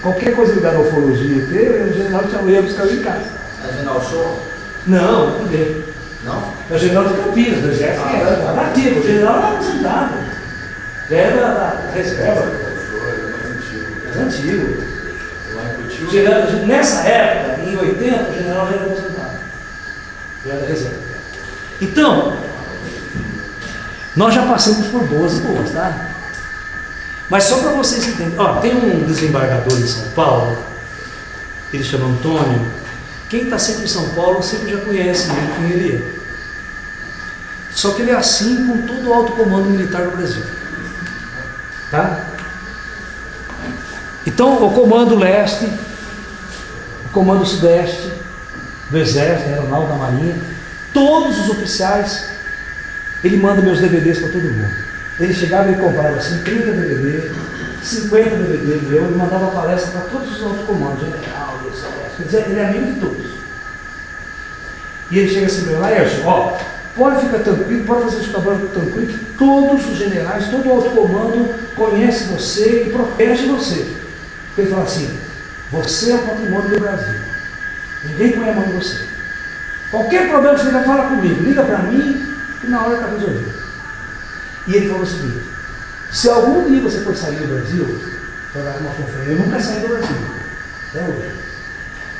Qualquer coisa ligada à ufologia, o general ia buscar eu em casa. É General Show? Não, não tem. Não? É o general de Campinas, do Exército, que era nativo. O general era aposentado. Já era da reserva. Mais antigo. Nessa época, em 80, o general já era aposentado. Já era da reserva. Então, nós já passamos por boas, tá? Mas só para vocês entenderem, ó, tem um desembargador em São Paulo, ele chama Antônio. Quem está sempre em São Paulo sempre já conhece quem ele é. Só que ele é assim com todo o alto comando militar do Brasil. Tá? Então, o comando leste, o comando sudeste do Exército, da Aeronáutica, da Marinha, todos os oficiais, ele manda meus DVDs para todo mundo. Ele chegava e comprava assim 30 DVD, 50 DVD meu, ele mandava palestra para todos os outros comandos, general, exército, quer dizer, ele é amigo de todos. E ele chega assim para mim, Laércio, ó, pode ficar tranquilo, pode fazer o seu trabalho tranquilo, que todos os generais, todo o alto comando conhece você e protege você. Ele fala assim, você é o patrimônio do Brasil. Ninguém põe a mão em você. Qualquer problema que você vai falar comigo, liga para mim e na hora está resolvido. E ele falou o seguinte, se algum dia você for sair do Brasil, para dar uma conferência, eu nunca saí do Brasil, até hoje.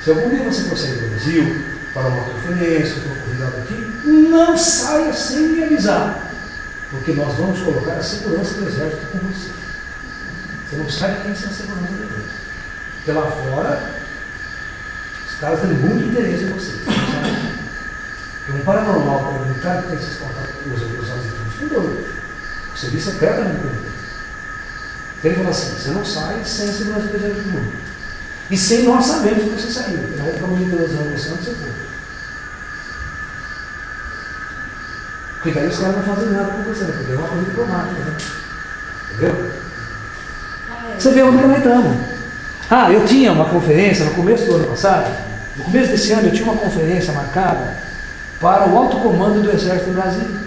Se algum dia você for sair do Brasil, para uma conferência, for convidado aqui, não saia sem me avisar, porque nós vamos colocar a segurança do exército com você. Você não sabe quem é a segurança do exército. Porque lá fora, os caras têm muito interesse em você. Você não sabe. Porque um paranormal paramilitar tem esses contatos com os argentinos fundadores. O serviço secreto é muito grande. Então ele falou assim, você não sai sem a segurança do exército do mundo. E sem nós sabermos que você saiu. Porque nós vamos monitorizando você onde você for. Porque daí os caras não fazem nada com você, porque é uma coisa diplomática, né? Entendeu? Você vê onde nós estamos. Ah, eu tinha uma conferência no começo do ano passado, no começo desse ano eu tinha uma conferência marcada para o alto comando do Exército do Brasil.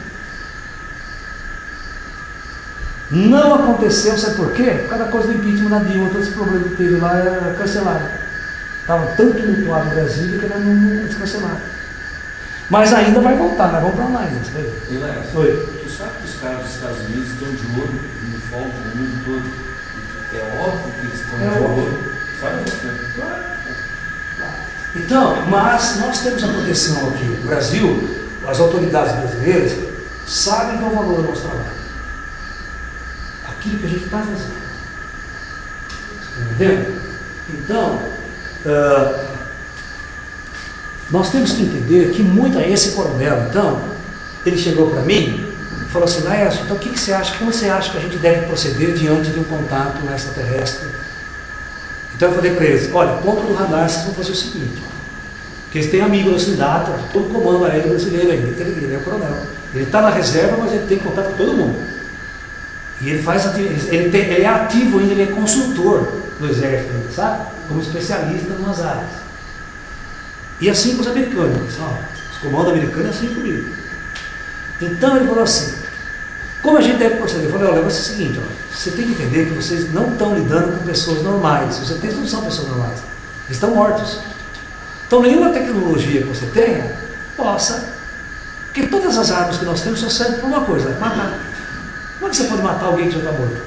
Não aconteceu, sabe por quê? Por causa da coisa do impeachment da Dilma, todo esse problema que teve lá era cancelado. Estava tanto tumultuado no Brasil que não cancelaram. Mas ainda vai voltar, nós vamos para lá ainda. Oi. Tu sabe que os caras dos Estados Unidos estão de olho no foco no mundo todo? É óbvio que eles estão de olho. Sabe isso? Então, mas nós temos a proteção aqui. No Brasil, as autoridades brasileiras sabem qual é o valor do nosso trabalho. Aquilo que a gente está fazendo. Entendeu? Então, nós temos que entender que esse coronel, então, ele chegou para mim e falou assim, Laércio, então o que você acha, como você acha que a gente deve proceder diante de um contato extraterrestre? Então eu falei para eles, olha, ponto do radar, vocês vão fazer o seguinte, que eles têm amigos da cidade, todo o comando aéreo brasileiro ainda, ele é o coronel. Ele está na reserva, mas ele tem contato com todo mundo. E ele faz ele é ativo ainda, ele é consultor do exército, sabe? Como especialista em umas áreas. E assim com os americanos, os comandos americanos é assim comigo. Então ele falou assim, como a gente deve proceder? Eu falei, olha, vai ser o seguinte, você tem que entender que vocês não estão lidando com pessoas normais, vocês não são pessoas normais, eles estão mortos. Então nenhuma tecnologia que você tenha possa, porque todas as armas que nós temos só servem para uma coisa, matar. Como é que você pode matar alguém que já está morto?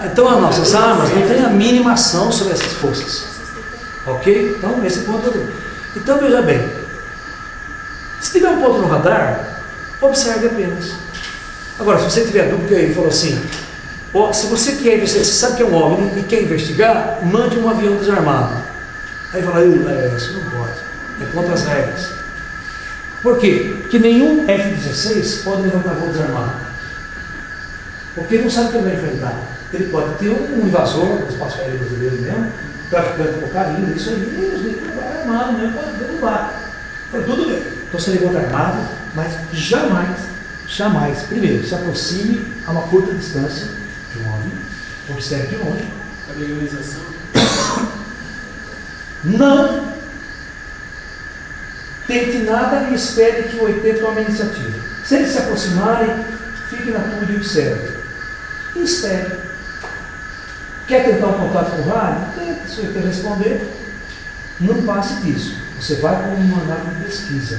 Então as nossas armas não têm a mínima ação sobre essas forças. Ok? Então esse ponto é. Então veja bem, se tiver um ponto no radar, observe apenas. Agora, se você tiver dúvida, ele falou assim, se você quer, você sabe que é um homem e quer investigar, mande um avião desarmado. Aí fala, isso não pode, é contra as regras. Por quê? Porque nenhum F-16 pode levantar voo desarmado. Porque ele não sabe o que ele vai enfrentar. Ele pode ter um invasor do espaço aéreo brasileiro mesmo, traficante de cocaína, isso aí, ele vai armado mesmo, pode derrubar. Então, tudo bem. Então você levanta armado, mas jamais, primeiro, se aproxime a uma curta distância de um homem, observe de longe. A legalização. Não tente nada e espere que o ET tome a iniciativa. Se eles se aproximarem, fique na tua e observe. E espere. Quer tentar um contato com o rádio? Tente. Se o ET responder, não passe disso. Você vai com um mandato de pesquisa.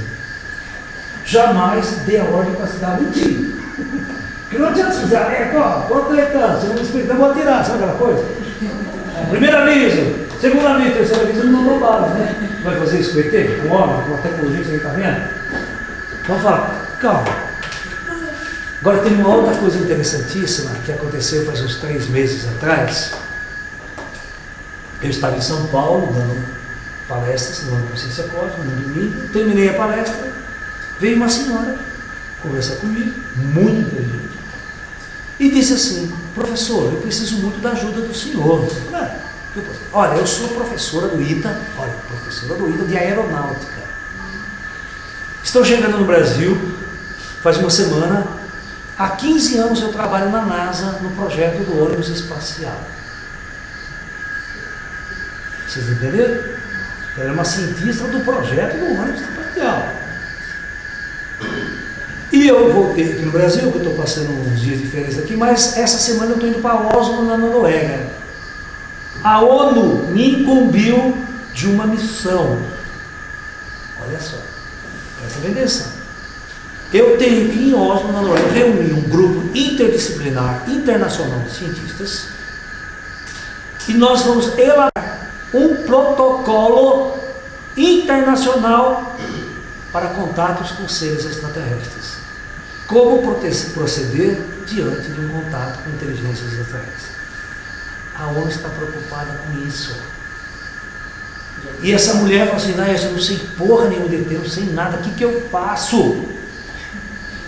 Jamais dê a ordem para se dar um tiro. Porque não adianta se dizer, quanto é tanto? Você não me explica, eu vou atirar, sabe aquela coisa? Primeiro aviso, segundo aviso, terceiro aviso, não roubaram, né? Vai fazer isso com o ET, com o homem, com a tecnologia que você está vendo? Então fala, calma. Agora tem uma outra coisa interessantíssima que aconteceu faz uns 3 meses atrás. Eu estava em São Paulo dando palestras no Consciência Cósmica, no domingo, terminei a palestra, veio uma senhora conversar comigo, muito inteligente, e disse assim, professor, eu preciso muito da ajuda do senhor. Olha, eu sou professora do ITA, de aeronáutica. Estou chegando no Brasil, faz uma semana, há 15 anos eu trabalho na NASA no projeto do ônibus espacial. Vocês entenderam? Ela é uma cientista do projeto do ônibus espacial. E eu voltei aqui no Brasil, que eu estou passando uns dias de férias aqui, mas essa semana eu estou indo para Oslo, na Noruega. A ONU me incumbiu de uma missão. Olha só, presta bem atenção. Eu tenho que ir em Oslo, na Noruega, reunir um grupo interdisciplinar, internacional de cientistas, e nós vamos elaborar um protocolo internacional para contatos com seres extraterrestres. Como proceder diante de um contato com inteligências extraterrestres. A ONU está preocupada com isso. E essa mulher falou assim, eu não sei porra nenhuma de ET, não sei nada, o que eu faço?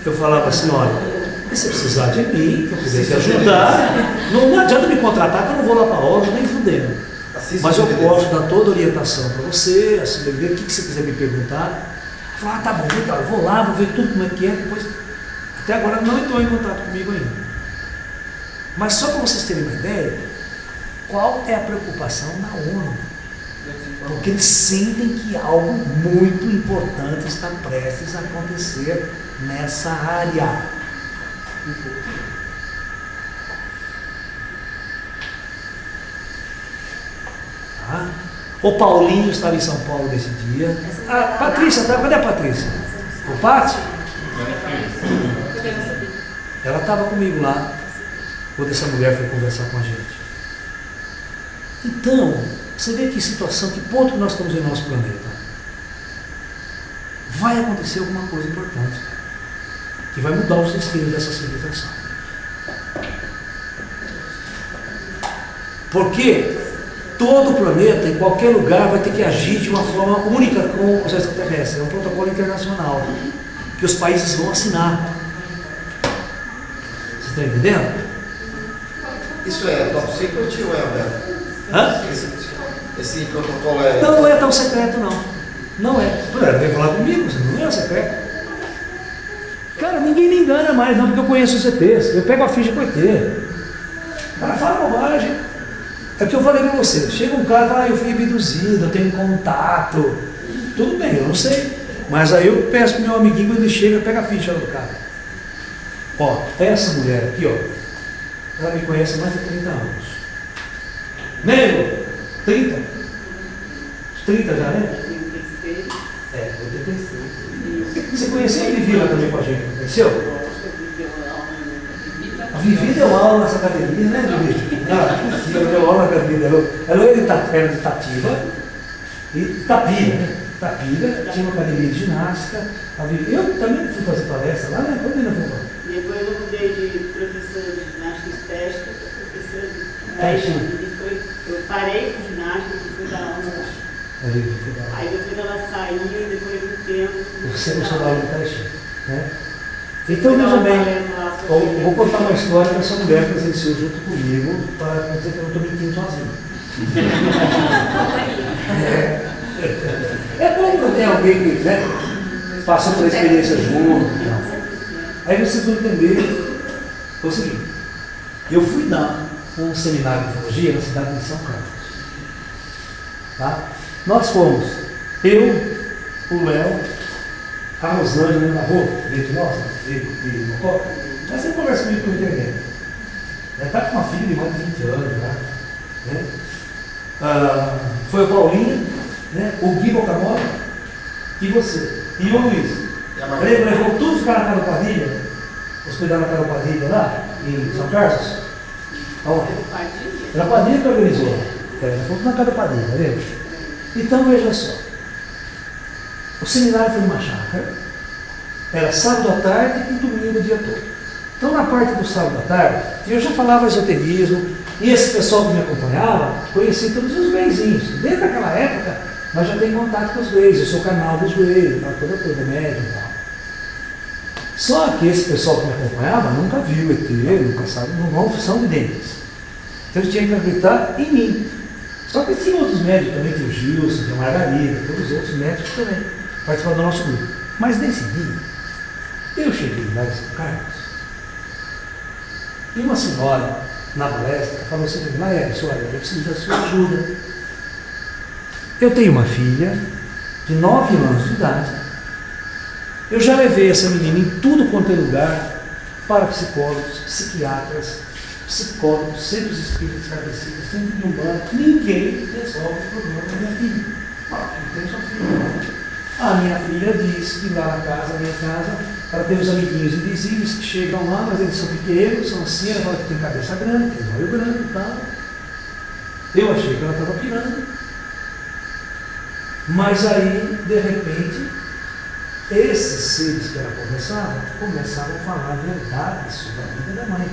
Eu falava assim, olha, se você precisar de mim, que eu pudesse ajudar, não adianta me contratar que eu não vou lá para a ONU, nem fudendo. Mas eu posso dar toda a orientação para você, assim, o que você quiser me perguntar. Eu falava, tá bom, legal, eu vou lá, vou ver tudo como é que é, depois... Até agora não entrou em contato comigo ainda. Mas só para vocês terem uma ideia, qual é a preocupação na ONU? Porque eles sentem que algo muito importante está prestes a acontecer nessa área. Tá? O Paulinho estava em São Paulo nesse dia. A Patrícia, cadê a Patrícia? O Pati? Ela estava comigo lá, quando essa mulher foi conversar com a gente. Então, você vê que situação, que ponto que nós estamos em nosso planeta. Vai acontecer alguma coisa importante, que vai mudar os destinos dessa civilização. Porque todo o planeta, em qualquer lugar, vai ter que agir de uma forma única com os extraterrestres. É um protocolo internacional que os países vão assinar. Vocês estão entendendo? Isso é top secret ou é aberto? Hã? Esse protocolo é... Não é tão secreto, não. Não é. Ela veio falar comigo, não é secreto. Cara, ninguém me engana mais, não, porque eu conheço os ETs. Eu pego a ficha com o ET. O cara fala bobagem. É o que eu falei pra você. Chega um cara e fala, eu fui abduzido, eu tenho contato. Tudo bem, eu não sei. Mas aí eu peço pro meu amiguinho, quando ele chega, pega a ficha do cara. Ó, essa mulher aqui, ó, ela me conhece há mais de 30 anos. Nego? 30? 30 já, né? 36. É, 86. Você conheceu a Vivi lá também com a gente, não conheceu? A Vivi deu aula nessa academia, né, Vivi? Ela deu aula na academia. Ela era de Itatiba e Itapira, né? Itapira, tinha uma academia de ginástica. A Vivi, eu também fui fazer palestra lá, né? Quando ainda fui lá? Depois eu mudei de professora de ginástica estética para professora de eu parei com ginástica e fui dar aula lá. Aí depois ela saiu e depois de um tempo... Você gostou da aula de Tai Chi, né? Então veja bem, vou contar uma história dessa mulher que presenciou junto comigo para dizer que eu não estou mentindo sozinho. É bom quando tem alguém que, né, passou por experiência junto. Aí vocês vão entender. Foi o seguinte, eu fui dar um seminário de ufologia na cidade de São Carlos. Tá? Nós fomos, eu, o Léo, a Rosângela na rua, de nós, de Mocó, mas você conversa comigo pela internet. Ela está com uma filha de mais de 20 anos já. Né? Foi o Paulinho, né? O Gui Bocamora e você. E o Luiz. Ele levou tudo ficar na Casa Padilha, hospedar na Casa Padilha lá, em São Carlos. Aonde? Era a Padilha que organizou. Ela falou na Casa Padilha, tá vendo? Então veja só. O seminário foi numa chácara, era sábado à tarde e domingo o dia todo. Então na parte do sábado à tarde, eu já falava esoterismo, e esse pessoal que me acompanhava conhecia todos os veizinhos. Desde aquela época, nós já temos contato com os veis, eu sou o canal dos veis, toda coisa, médium e tal. Só que esse pessoal que me acompanhava nunca viu ET, nunca sabe, não são videntes. Então eles tinham que acreditar em mim. Só que tinha outros médicos também, tinha o Gilson, tinha a Margarida, todos os outros médicos também participaram do nosso grupo. Mas nesse dia, eu cheguei lá em São Carlos e uma senhora, na palestra, falou assim: Maria, senhora, eu preciso da sua ajuda. Eu tenho uma filha de 9 anos de idade. Eu já levei essa menina em tudo quanto é lugar, para psicólogos, psiquiatras, psicólogos, centros espíritas esclarecidos, centro de umbanda. Ninguém resolve o problema da minha filha. Não tem sua filha. A minha filha diz que lá na casa, minha casa, ela tem os amiguinhos invisíveis que chegam lá, mas eles são pequenos, são assim, ela fala que tem cabeça grande, tem olho grande e tal. Eu achei que ela estava pirando. Mas aí, de repente, esses seres que ela conversava, começavam a falar verdades sobre a vida da mãe.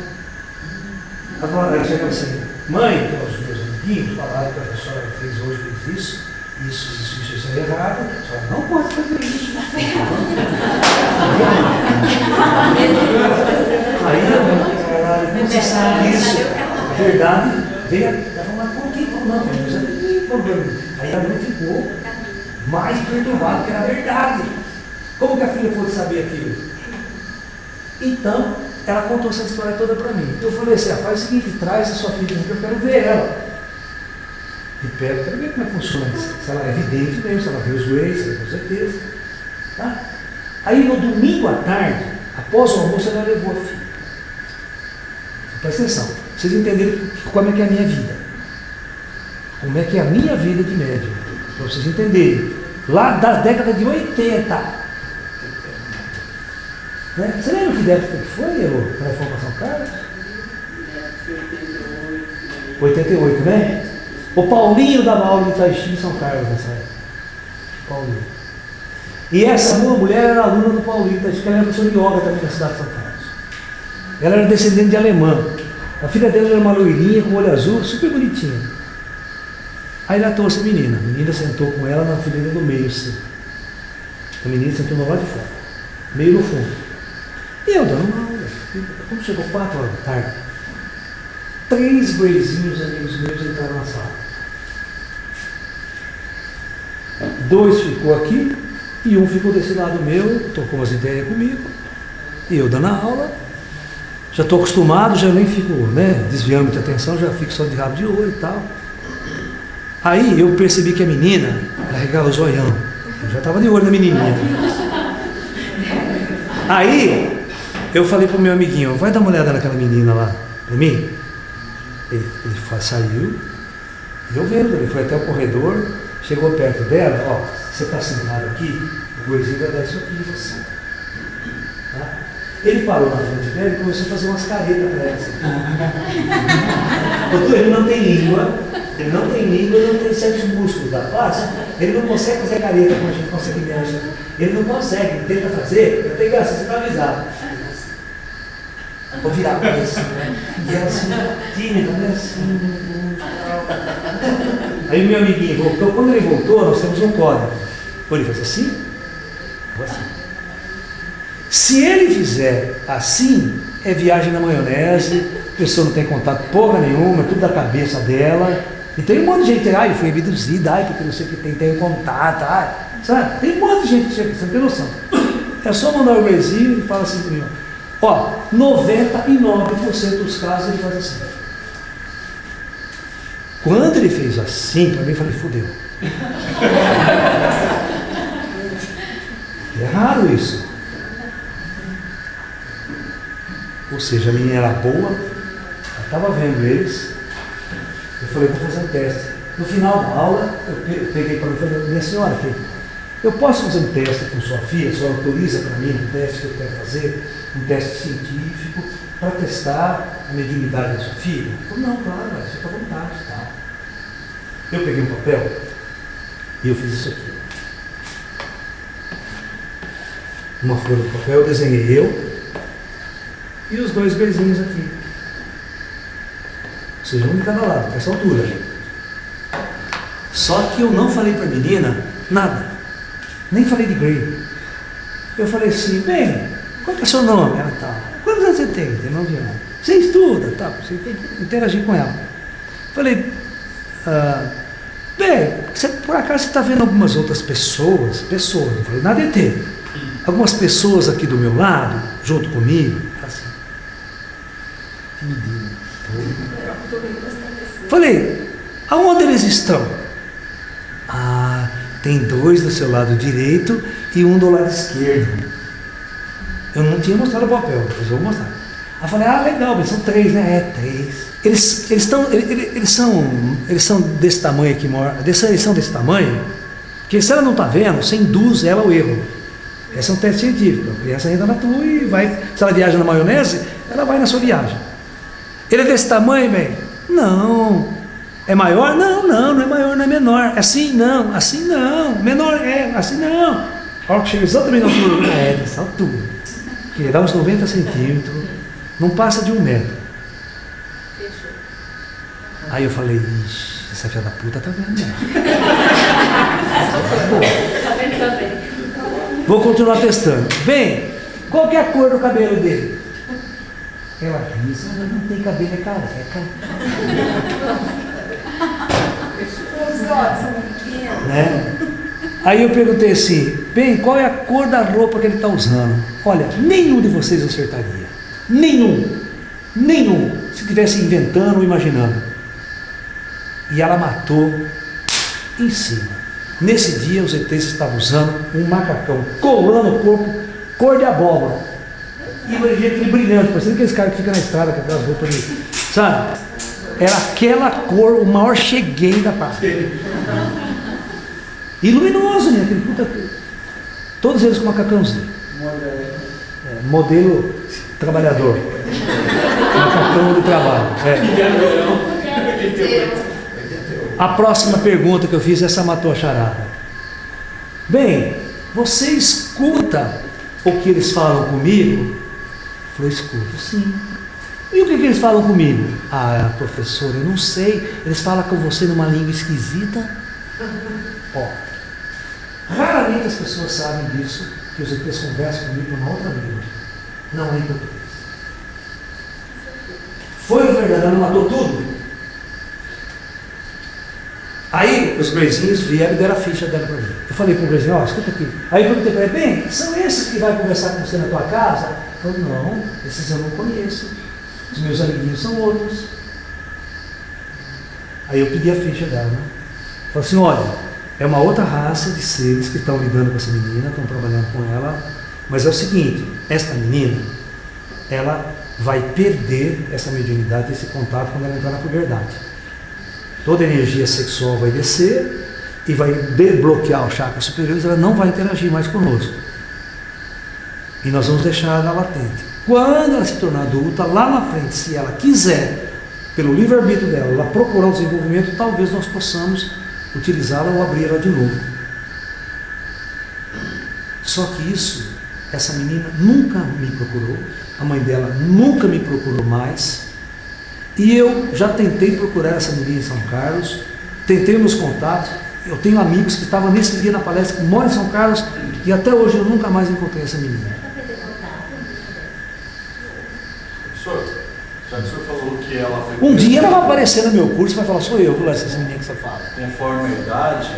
Ela chegava assim, mãe, que os meus amiguinhos falaram que a professora fez hoje, fez isso é errado, a senhora não pode fazer isso. Aí ela você sabe isso, a verdade veio, ela falou, mas por que não? Aí a mãe ficou mais perturbada, que era verdade. Como que a filha pôde saber aquilo? Então, ela contou essa história toda para mim. Eu falei assim, faz o seguinte, traz a sua filha, eu quero ver ela. De perto, quero ver como é que funciona isso. Se ela é evidente mesmo, se ela vê os ways, com certeza. Tá? Aí no domingo à tarde, após o almoço, ela levou a filha. Presta atenção, vocês entenderem como é que é a minha vida. Como é que é a minha vida de médium. Para vocês entenderem. Lá das décadas de 80. Né? Você lembra que época que foi para a formação Carlos? 88, né? O Paulinho dava aula de Tai Chi em São Carlos nessa época. Paulinho. E essa mulher era aluna do Paulinho, que ela era professora de yoga também na cidade de São Carlos. Ela era descendente de alemã. A filha dela era uma loirinha com olho azul, super bonitinha. Aí ela trouxe a menina sentou com ela na fileira do meio, assim. A menina sentou no lado de fora, meio no fundo. E eu dando uma aula. Quando chegou 4 horas da tarde, 3 gurizinhos amigos meus entraram na sala. 2 ficou aqui e um ficou desse lado meu, trocou umas ideias comigo. E eu dando a aula, já estou acostumado, já nem fico desviando muita atenção, já fico só de rabo de olho e tal. Aí eu percebi que a menina carregava o zoião. Eu já estava de olho na menininha. Aí eu falei para o meu amiguinho, vai dar uma olhada naquela menina lá para mim. Ele saiu, e eu vendo, ele foi até o corredor, chegou perto dela, ó, você está sentado aqui, o gurizinho vai dar isso aqui em você. Tá? Ele parou na frente dela e começou a fazer umas caretas para ela. Assim. Ele não tem língua, ele não tem certos músculos da face, ele não consegue fazer careta como a gente consegue mexer. Ele não consegue, ele tenta fazer, eu tenho graça, você está avisado. Vou virar para isso, né? E ela assim, tímida, né? Assim, aí o meu amiguinho voltou, quando ele voltou, nós temos um código. Ele faz assim, assim. Se ele fizer assim, é viagem na maionese, a pessoa não tem contato porra nenhuma, tudo da cabeça dela. E tem um monte de gente, ele foi abduzido, porque não sei o que tem contato, sabe? Tem um monte de gente que chega, você não tem noção. É só mandar o Brasil e fala assim para mim, ó, 99% dos casos ele faz assim. Quando ele fez assim, para mim, eu falei, fudeu. É raro isso. Ou seja, a menina era boa, ela estava vendo eles. Eu falei, vou fazer um teste. No final da aula, eu peguei para mim e falei, minha senhora, eu posso fazer um teste com sua filha? A senhora autoriza para mim um teste que eu quero fazer? Um teste científico para testar a mediunidade da sua filha? Eu falei, não, claro, fica à vontade. Tá? Eu peguei um papel e eu fiz isso aqui. Uma folha de papel, eu desenhei eu e os 2 beijinhos aqui. Ou seja, um de cada lado, com essa altura. Só que eu não falei para a menina nada. Nem falei de Grey. Eu falei assim, bem, qual que é o seu nome? Ela tá. Quantos anos você tem? Tem 9 anos. Você estuda, tá? Você tem que interagir com ela. Falei, bem, por acaso você está vendo algumas outras pessoas, não falei nada de ter. Algumas pessoas aqui do meu lado, junto comigo, assim. Falei, aonde eles estão? Tem 2 do seu lado direito e 1 do lado esquerdo. Eu não tinha mostrado o papel, mas vou mostrar. Aí eu falei, legal, mas são 3, né? 3. Eles são desse tamanho aqui, eles são desse tamanho, que se ela não está vendo, você induz ela ao erro. Esse é um teste científico. A criança entra na tua e vai. Se ela viaja na maionese, ela vai na sua viagem. Ele é desse tamanho, bem? Não. É maior? Não é maior, não é menor. Assim não. Menor assim não. A hora que chega exatamente na altura, dessa altura. Que dá uns 90 centímetros, não passa de 1 metro. Fechou. Aí eu falei, ixi, essa filha da puta tá vendo, né? Tá vendo também. Vou continuar testando. Bem, qual que é a cor do cabelo dele? Ela disse, não tem cabelo, é careca. Os olhos são pequenos. Né? Aí eu perguntei assim, bem, qual é a cor da roupa que ele está usando? Olha, nenhum de vocês acertaria. Nenhum. Se estivesse inventando ou imaginando. E ela matou em cima. Nesse dia os ETs estavam usando um macacão colando o corpo, cor de abóbora. E aquele brilhante, parecendo aqueles caras que ficam na estrada com aquelas roupas ali. Sabe? Era aquela cor, o maior cheguei da parte. E luminoso, né? Aquele puta. Todos eles com macacãozinho. Modelo trabalhador. Macacão de trabalho. A próxima pergunta que eu fiz, essa matou a charada. Bem, você escuta o que eles falam comigo? Eu falei, escuto, sim. E o que eles falam comigo? Professor, eu não sei. Eles falam com você numa língua esquisita. Raramente as pessoas sabem disso, que os ETs conversam comigo numa outra língua. Não é em português. Foi o verdadeiro, matou tudo. Aí os Greyzinhos vieram e deram a ficha dela para mim. Eu falei para o Greyzinho, escuta aqui. Aí eu perguntei para ele, bem, são esses que vai conversar com você na tua casa? Ele falou, não, esses eu não conheço. Os meus amiguinhos são outros. Aí eu pedi a ficha dela, né? Falei assim, olha, é uma outra raça de seres que estão lidando com essa menina, estão trabalhando com ela, mas é o seguinte, esta menina, ela vai perder essa mediunidade, esse contato quando ela entrar na puberdade. Toda a energia sexual vai descer e vai desbloquear os chakras superiores, ela não vai interagir mais conosco. E nós vamos deixar ela latente. Quando ela se tornar adulta, lá na frente, se ela quiser, pelo livre-arbítrio dela, ela procurar o desenvolvimento, talvez nós possamos utilizá-la ou abrir ela de novo. Só que isso, essa menina nunca me procurou, a mãe dela nunca me procurou mais, e eu já tentei procurar essa menina em São Carlos, tentei meus contatos, eu tenho amigos que estavam nesse dia na palestra, que moram em São Carlos, e até hoje eu nunca mais encontrei essa menina. Professor, já que o senhor falou que ela foi... Um dia ela vai aparecer no meu curso e vai falar, sou eu, vou lá, essa menina que você fala. Conforme a idade,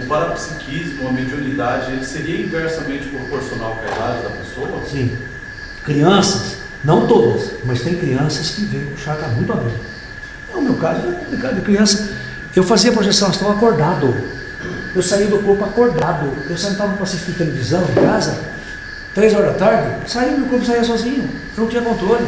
o parapsiquismo, a mediunidade, ele seria inversamente proporcional à idade da pessoa? Sim. Crianças, não todas, mas tem crianças que veem o chakra muito aberto. No meu caso, de criança, eu fazia projeção astral acordado. Eu saía do corpo acordado. Eu sentava para assistir televisão em casa, 3 horas da tarde, saía, meu corpo saía sozinho. Eu não tinha controle.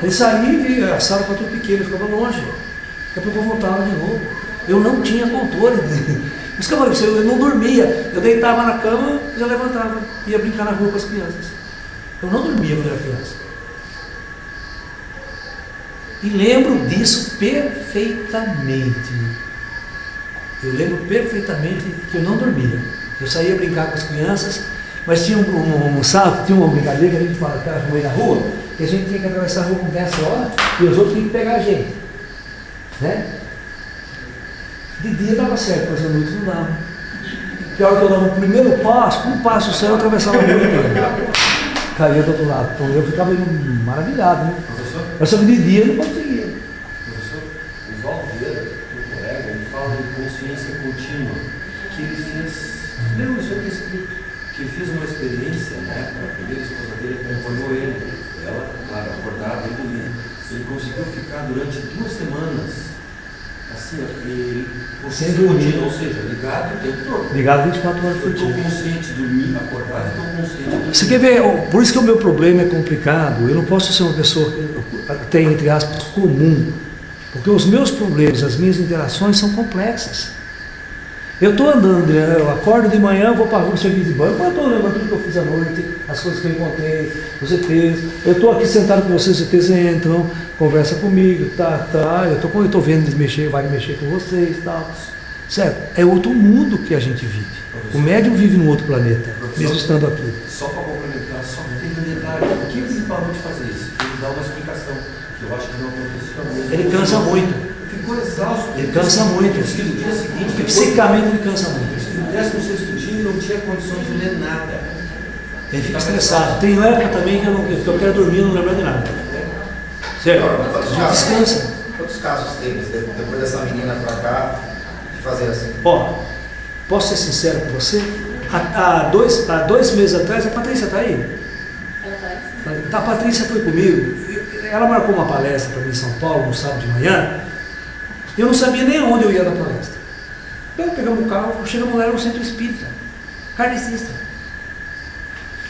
Ele saía e via a sala para tudo pequeno, ficava longe. Daqui a pouco eu voltava de novo. Eu não tinha controle. Por isso que eu falei para você, eu não dormia. Eu deitava na cama e já levantava. Ia brincar na rua com as crianças. Eu não dormia quando era criança. E lembro disso perfeitamente. Eu lembro perfeitamente que eu não dormia. Eu saía brincar com as crianças, mas tinha tinha uma brincadeira que a gente fala, cara, no meio da rua, que a gente tinha que atravessar a rua com 10 horas e os outros tinham que pegar a gente. Né? De dia dava certo, mas à noite não dava. Que a hora que eu dava o primeiro passo, um passo só, eu atravessava a rua inteira. Caía do outro lado. Então eu ficava maravilhado, né? Professor? Mas só que de dia eu não conseguia. Professor, o Valveira, meu colega, ele fala de consciência contínua, que ele fez, lembra isso aqui escrito, que ele fez uma experiência, né? A primeira esposa dele acompanhou ele, ela, claro, acordada e dormia. Ele conseguiu ficar durante 2 semanas Assim, ele sem dormir, ou seja, ligado o tempo todo. Ligado 24 horas por Eu estou dia. consciente, dormir, acordar, eu estou consciente. Você quer ver? Por isso que o meu problema é complicado. Eu não posso ser uma pessoa que tem, entre aspas, comum. Porque os meus problemas, as minhas interações são complexas. Eu estou andando, eu acordo de manhã, vou para o serviço de banco, eu estou lembrando tudo que eu fiz à noite, as coisas que eu encontrei, os ETs. Eu estou aqui sentado com vocês, os ETs entram, conversa comigo, eu estou vendo eles mexer, vai mexer com vocês e tal. Certo? É outro mundo que a gente vive. O médium vive num outro planeta, mesmo estando aqui. Só para complementar, só tem um detalhe. Por que ele parou de fazer isso? Ele dá uma explicação, que eu acho que não aconteceu. Ele cansa muito. Ficou exausto. Ele cansa muito. Diz que no dia seguinte, Porque psicicamente ele cansa muito. diz que no 16º dia ele não tinha condições de ler nada. Ele fica estressado. Tem época também que eu quero dormir e não lembro de nada. Certo? Descansa. Quantos casos teve depois dessa menina pra cá de fazer assim? Ó, posso ser sincero com você? Há 2 meses atrás, a Patrícia está aí? A Patrícia foi comigo. Ela marcou uma palestra para mim em São Paulo, no sábado de manhã. Eu não sabia nem aonde eu ia dar palestra. Então pegamos o carro, chegamos lá no centro espírita, kardecista.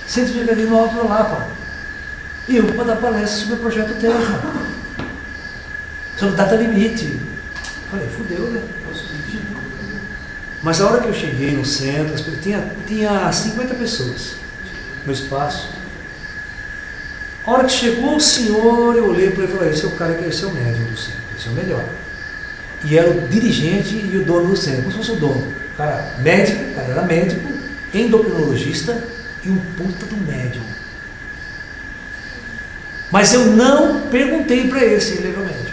Centro de Carinho Nova lá, pá. E eu para dar palestra sobre o projeto Terra. Sobre data limite. Falei, fudeu, né? Mas a hora que eu cheguei no centro, tinha 50 pessoas no espaço. A hora que chegou o senhor, eu olhei para ele e falei, esse é o cara que esse é o médium do centro, esse é o melhor. E era o dirigente e o dono do centro, como se fosse o dono. O cara médico, o cara era médico, endocrinologista e um puta do médium. Mas eu não perguntei para ele se ele era médium.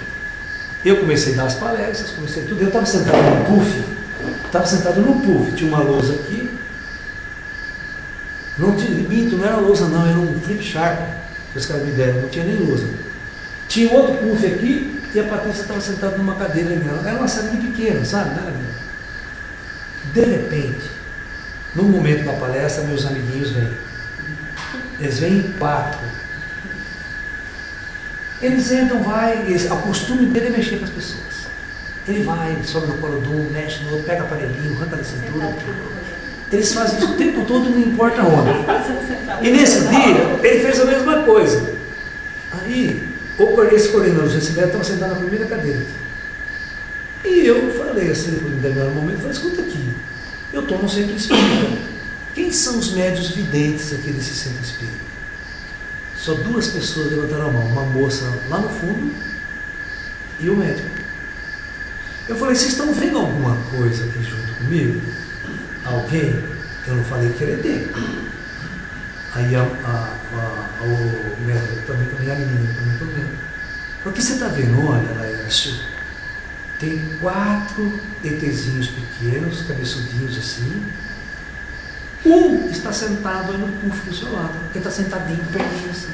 Eu comecei a dar as palestras, comecei tudo. Eu estava sentado num puff, tinha uma lousa aqui. Não tinha limite, não era lousa não, era um flip sharp que os caras me deram, não tinha nem lousa. Tinha outro puff aqui e a Patrícia estava sentada numa cadeira nela. Era uma sala de pequena, sabe? De repente, no momento da palestra, meus amiguinhos vêm. Eles vêm em 4. Eles entram, o costume dele é mexer com as pessoas. Ele vai, ele sobe no colo de um, mexe no outro, pega aparelhinho, arranca da cintura. Eles fazem isso o tempo todo, não importa onde. E nesse dia, ele fez a mesma coisa. Aí, esse coordenador do CCB estava sentado na primeira cadeira. E eu falei assim, depois de um determinado momento, falei, escuta aqui, eu estou no centro espírita. Quem são os médios videntes aqui desse centro espírita? Só 2 pessoas levantaram a mão, uma moça lá no fundo e o médico. Eu falei, vocês estão vendo alguma coisa aqui junto comigo? Alguém? Eu não falei que era ET. Aí o médico também, a menina também estou vendo. O que você está vendo? Olha, Laércio, tem 4 ETzinhos pequenos, cabeçudinhos assim. Um está sentado no puff do seu lado. Ele está sentadinho, pertinho assim.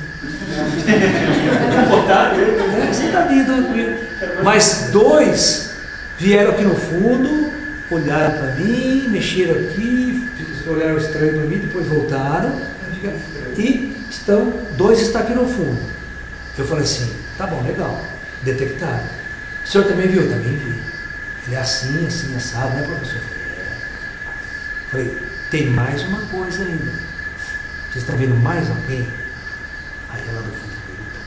Sentadinho, tranquilo. Mas 2 vieram aqui no fundo, olharam para mim, mexeram aqui, olharam estranho para mim, depois voltaram. E 2 estão aqui no fundo. Eu falei assim, tá bom, legal. Detectaram. O senhor também viu? Também vi. Ele é assim, assado, né, professor? Falei, tem mais uma coisa ainda. Vocês estão vendo mais alguém? Aí ela do fundo perguntou,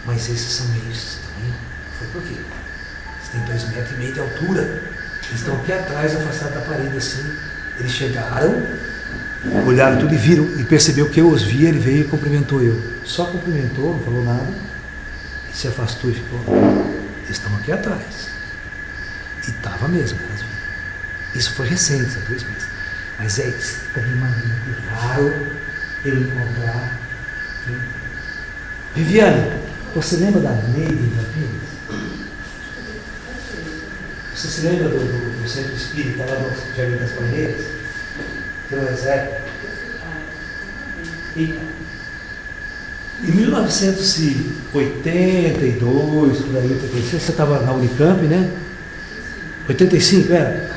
mas esses são meio estranhos. Foi por quê? Eles têm 2,5 metros de altura. Eles estão aqui atrás, afastados da parede assim. Eles chegaram, olharam tudo e viram, e percebeu que eu os vi, ele veio e cumprimentou eu. Só cumprimentou, não falou nada, e se afastou e ficou. Eles estão aqui atrás. E estava mesmo, elas viram. Isso foi recente, há 2 meses. Mas é extremamente raro eu encontrar. Viviane, você lembra da Neide em Campinas? Você se lembra do centro espírita lá no Jardim das Palmeiras? Que não é. E em 1982, por aí, 86, você estava na Unicamp, né? 85, era?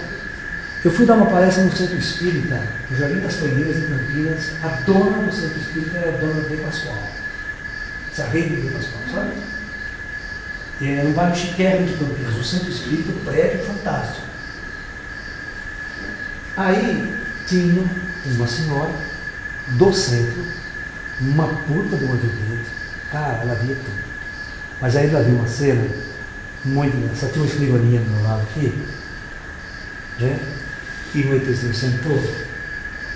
Eu fui dar uma palestra no Centro Espírita, no Jardim das Palmeiras, em Campinas. A dona do Centro Espírita era a dona de Pascoal. Essa rede de Pascoal, sabe? no bairro chiquérrimo de Campinas, o Centro Espírita, um prédio fantástico. Aí tinha uma senhora do centro, uma puta de uma vidente, cara, ela via tudo. Mas aí ela viu uma cena muito engraçada, tinha uma escrivaninha do meu lado aqui, né? E o ETzinho sentou,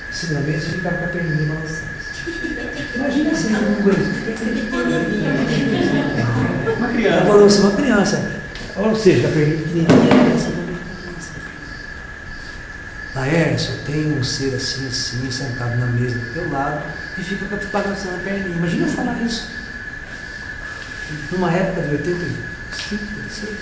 assim na mesa e ficava com a perninha balançando. Imagina assim, uma coisa. Uma criança. Ela falou assim, uma criança. Ou seja, a perninha pequenininha. Laércio, tem um ser assim, assim, sentado na mesa do teu lado e fica balançando a perninha. Imagina eu falar isso. Numa época de 85, 86.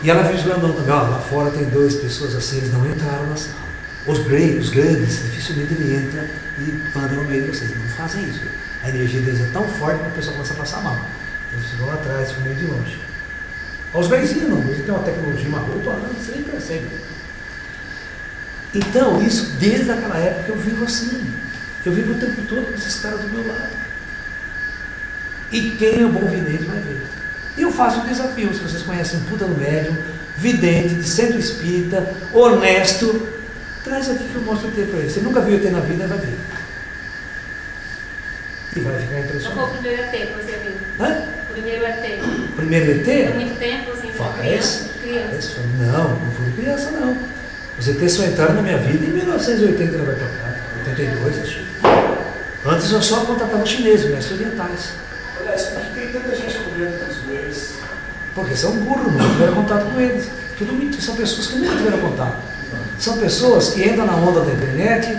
E ela viu os grandão também, lá fora tem 2 pessoas assim, eles não entraram na sala. Os grandes, dificilmente ele entra e anda no meio de vocês. Não fazem isso. A energia deles é tão forte que a pessoa começa a passar mal. Eles ficam lá atrás, ficam meio de longe. Os grandezinhos não, eles têm uma tecnologia, uma roupa, você nem percebe. Então, isso desde aquela época eu vivo assim. Eu vivo o tempo todo com esses caras do meu lado. E quem é bom vidente vai ver. E eu faço um desafio, se vocês conhecem um puta no médium, vidente, de centro espírita, honesto, traz aqui que eu mostro o ET para ele. Você nunca viu ET na vida, vai ver. E vai ficar impressionado. Qual foi o primeiro ET que você viu? Hã? O primeiro ET. Primeiro ET? Tem muito tempo, assim, criança? Não fui criança não. Os ET só entraram na minha vida em 1980, 82, acho. Antes eu só contatava chineses, mestres orientais. Aliás, por que tem tanta gente cobrando os Grays? Porque são burros, não tiveram contato com eles. Tudo mentira, são pessoas que nunca tiveram contato. São pessoas que entram na onda da internet,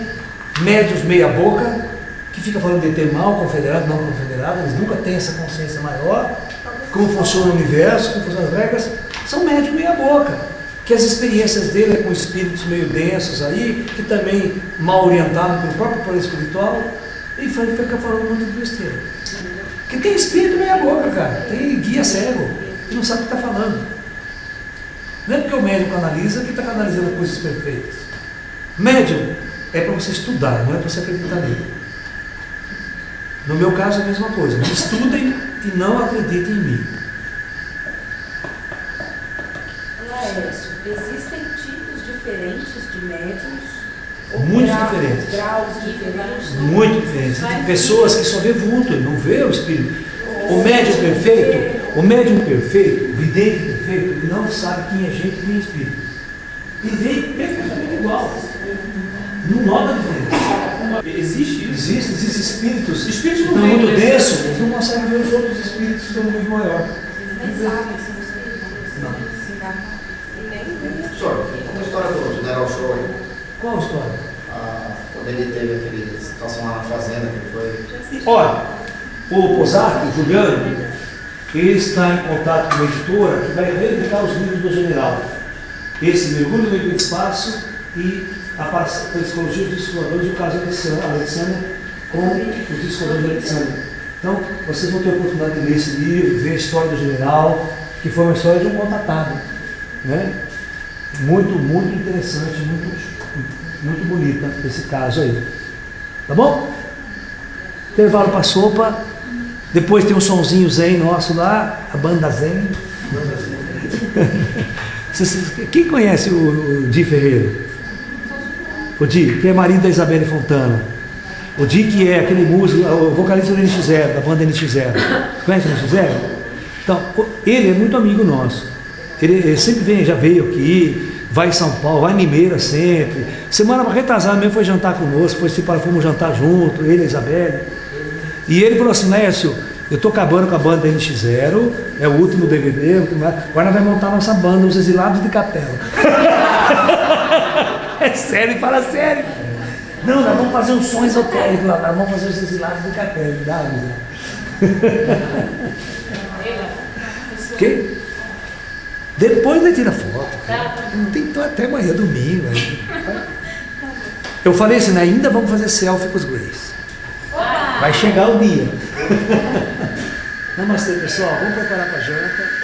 médios meia boca, que ficam falando de ET mal, confederado, não confederado, eles nunca têm essa consciência maior, como funciona o universo, como funcionam as regras, são médios meia boca, que as experiências dele é com espíritos meio densos aí, que também mal orientados pelo próprio plano espiritual, e fica falando muito de besteira. Porque tem espírito meia boca, cara, tem guia cego, que não sabe o que está falando. Não é porque o médium canaliza que está canalizando coisas perfeitas. Médium é para você estudar, não é para você acreditar nele. No meu caso é a mesma coisa. Estudem e não acreditem em mim. Laércio, existem tipos diferentes de médiums? Muito diferentes. Graus diferentes? Muito diferentes. Tem pessoas que só vê vulto, não vê o espírito. O médium perfeito, o vidente perfeito, ele não sabe quem é gente e quem é espírito. Ele vê perfeitamente igual. Não nota diferença. Existe isso? Existem espíritos. Espíritos não muito densos, eles não conseguem ver os outros espíritos que estão no nível maior. Não. Professor, uma história do General Show aí. Qual a história? Quando ele teve aquela situação lá na fazenda, que foi. Olha, o Posati, o Juliano, ele está em contato com uma editora que vai reeditar os livros do general. Esse Mergulho no Espaço e a Psicologia dos Discoladores e o caso Alexandre com os Discoladores de Alexandre. Então, vocês vão ter a oportunidade de ler esse livro, ver a história do general, que foi uma história de um contatado, né? Muito interessante, muito bonita esse caso aí. Tá bom? Intervalo para a sopa. Depois tem um sonzinho zen nosso lá, a banda zen. Quem conhece o Di Ferreira? O Di, que é marido da Isabelle Fontana. O Di, que é aquele músico, o vocalista do NX0, da banda NX0. Conhece o NX0? Então, ele é muito amigo nosso. Ele sempre vem, já veio aqui, vai em São Paulo, vai em Limeira sempre. Semana retrasada mesmo foi jantar conosco, fomos jantar junto, ele e a Isabelle. E ele falou assim, Lécio, eu estou acabando com a banda NX0, é o último DVD, agora nós vamos montar nossa banda, Os Exilados de Capela. É sério, ele fala sério. Não, nós vamos fazer um som esotérico lá, nós vamos fazer Os Exilados de Capela. Dá, que? Depois ele tira foto. Não tem até amanhã, domingo. Eu falei assim, ainda vamos fazer selfie com os Grays. Vai chegar o dia. Namastê, pessoal. Vamos preparar para a janta.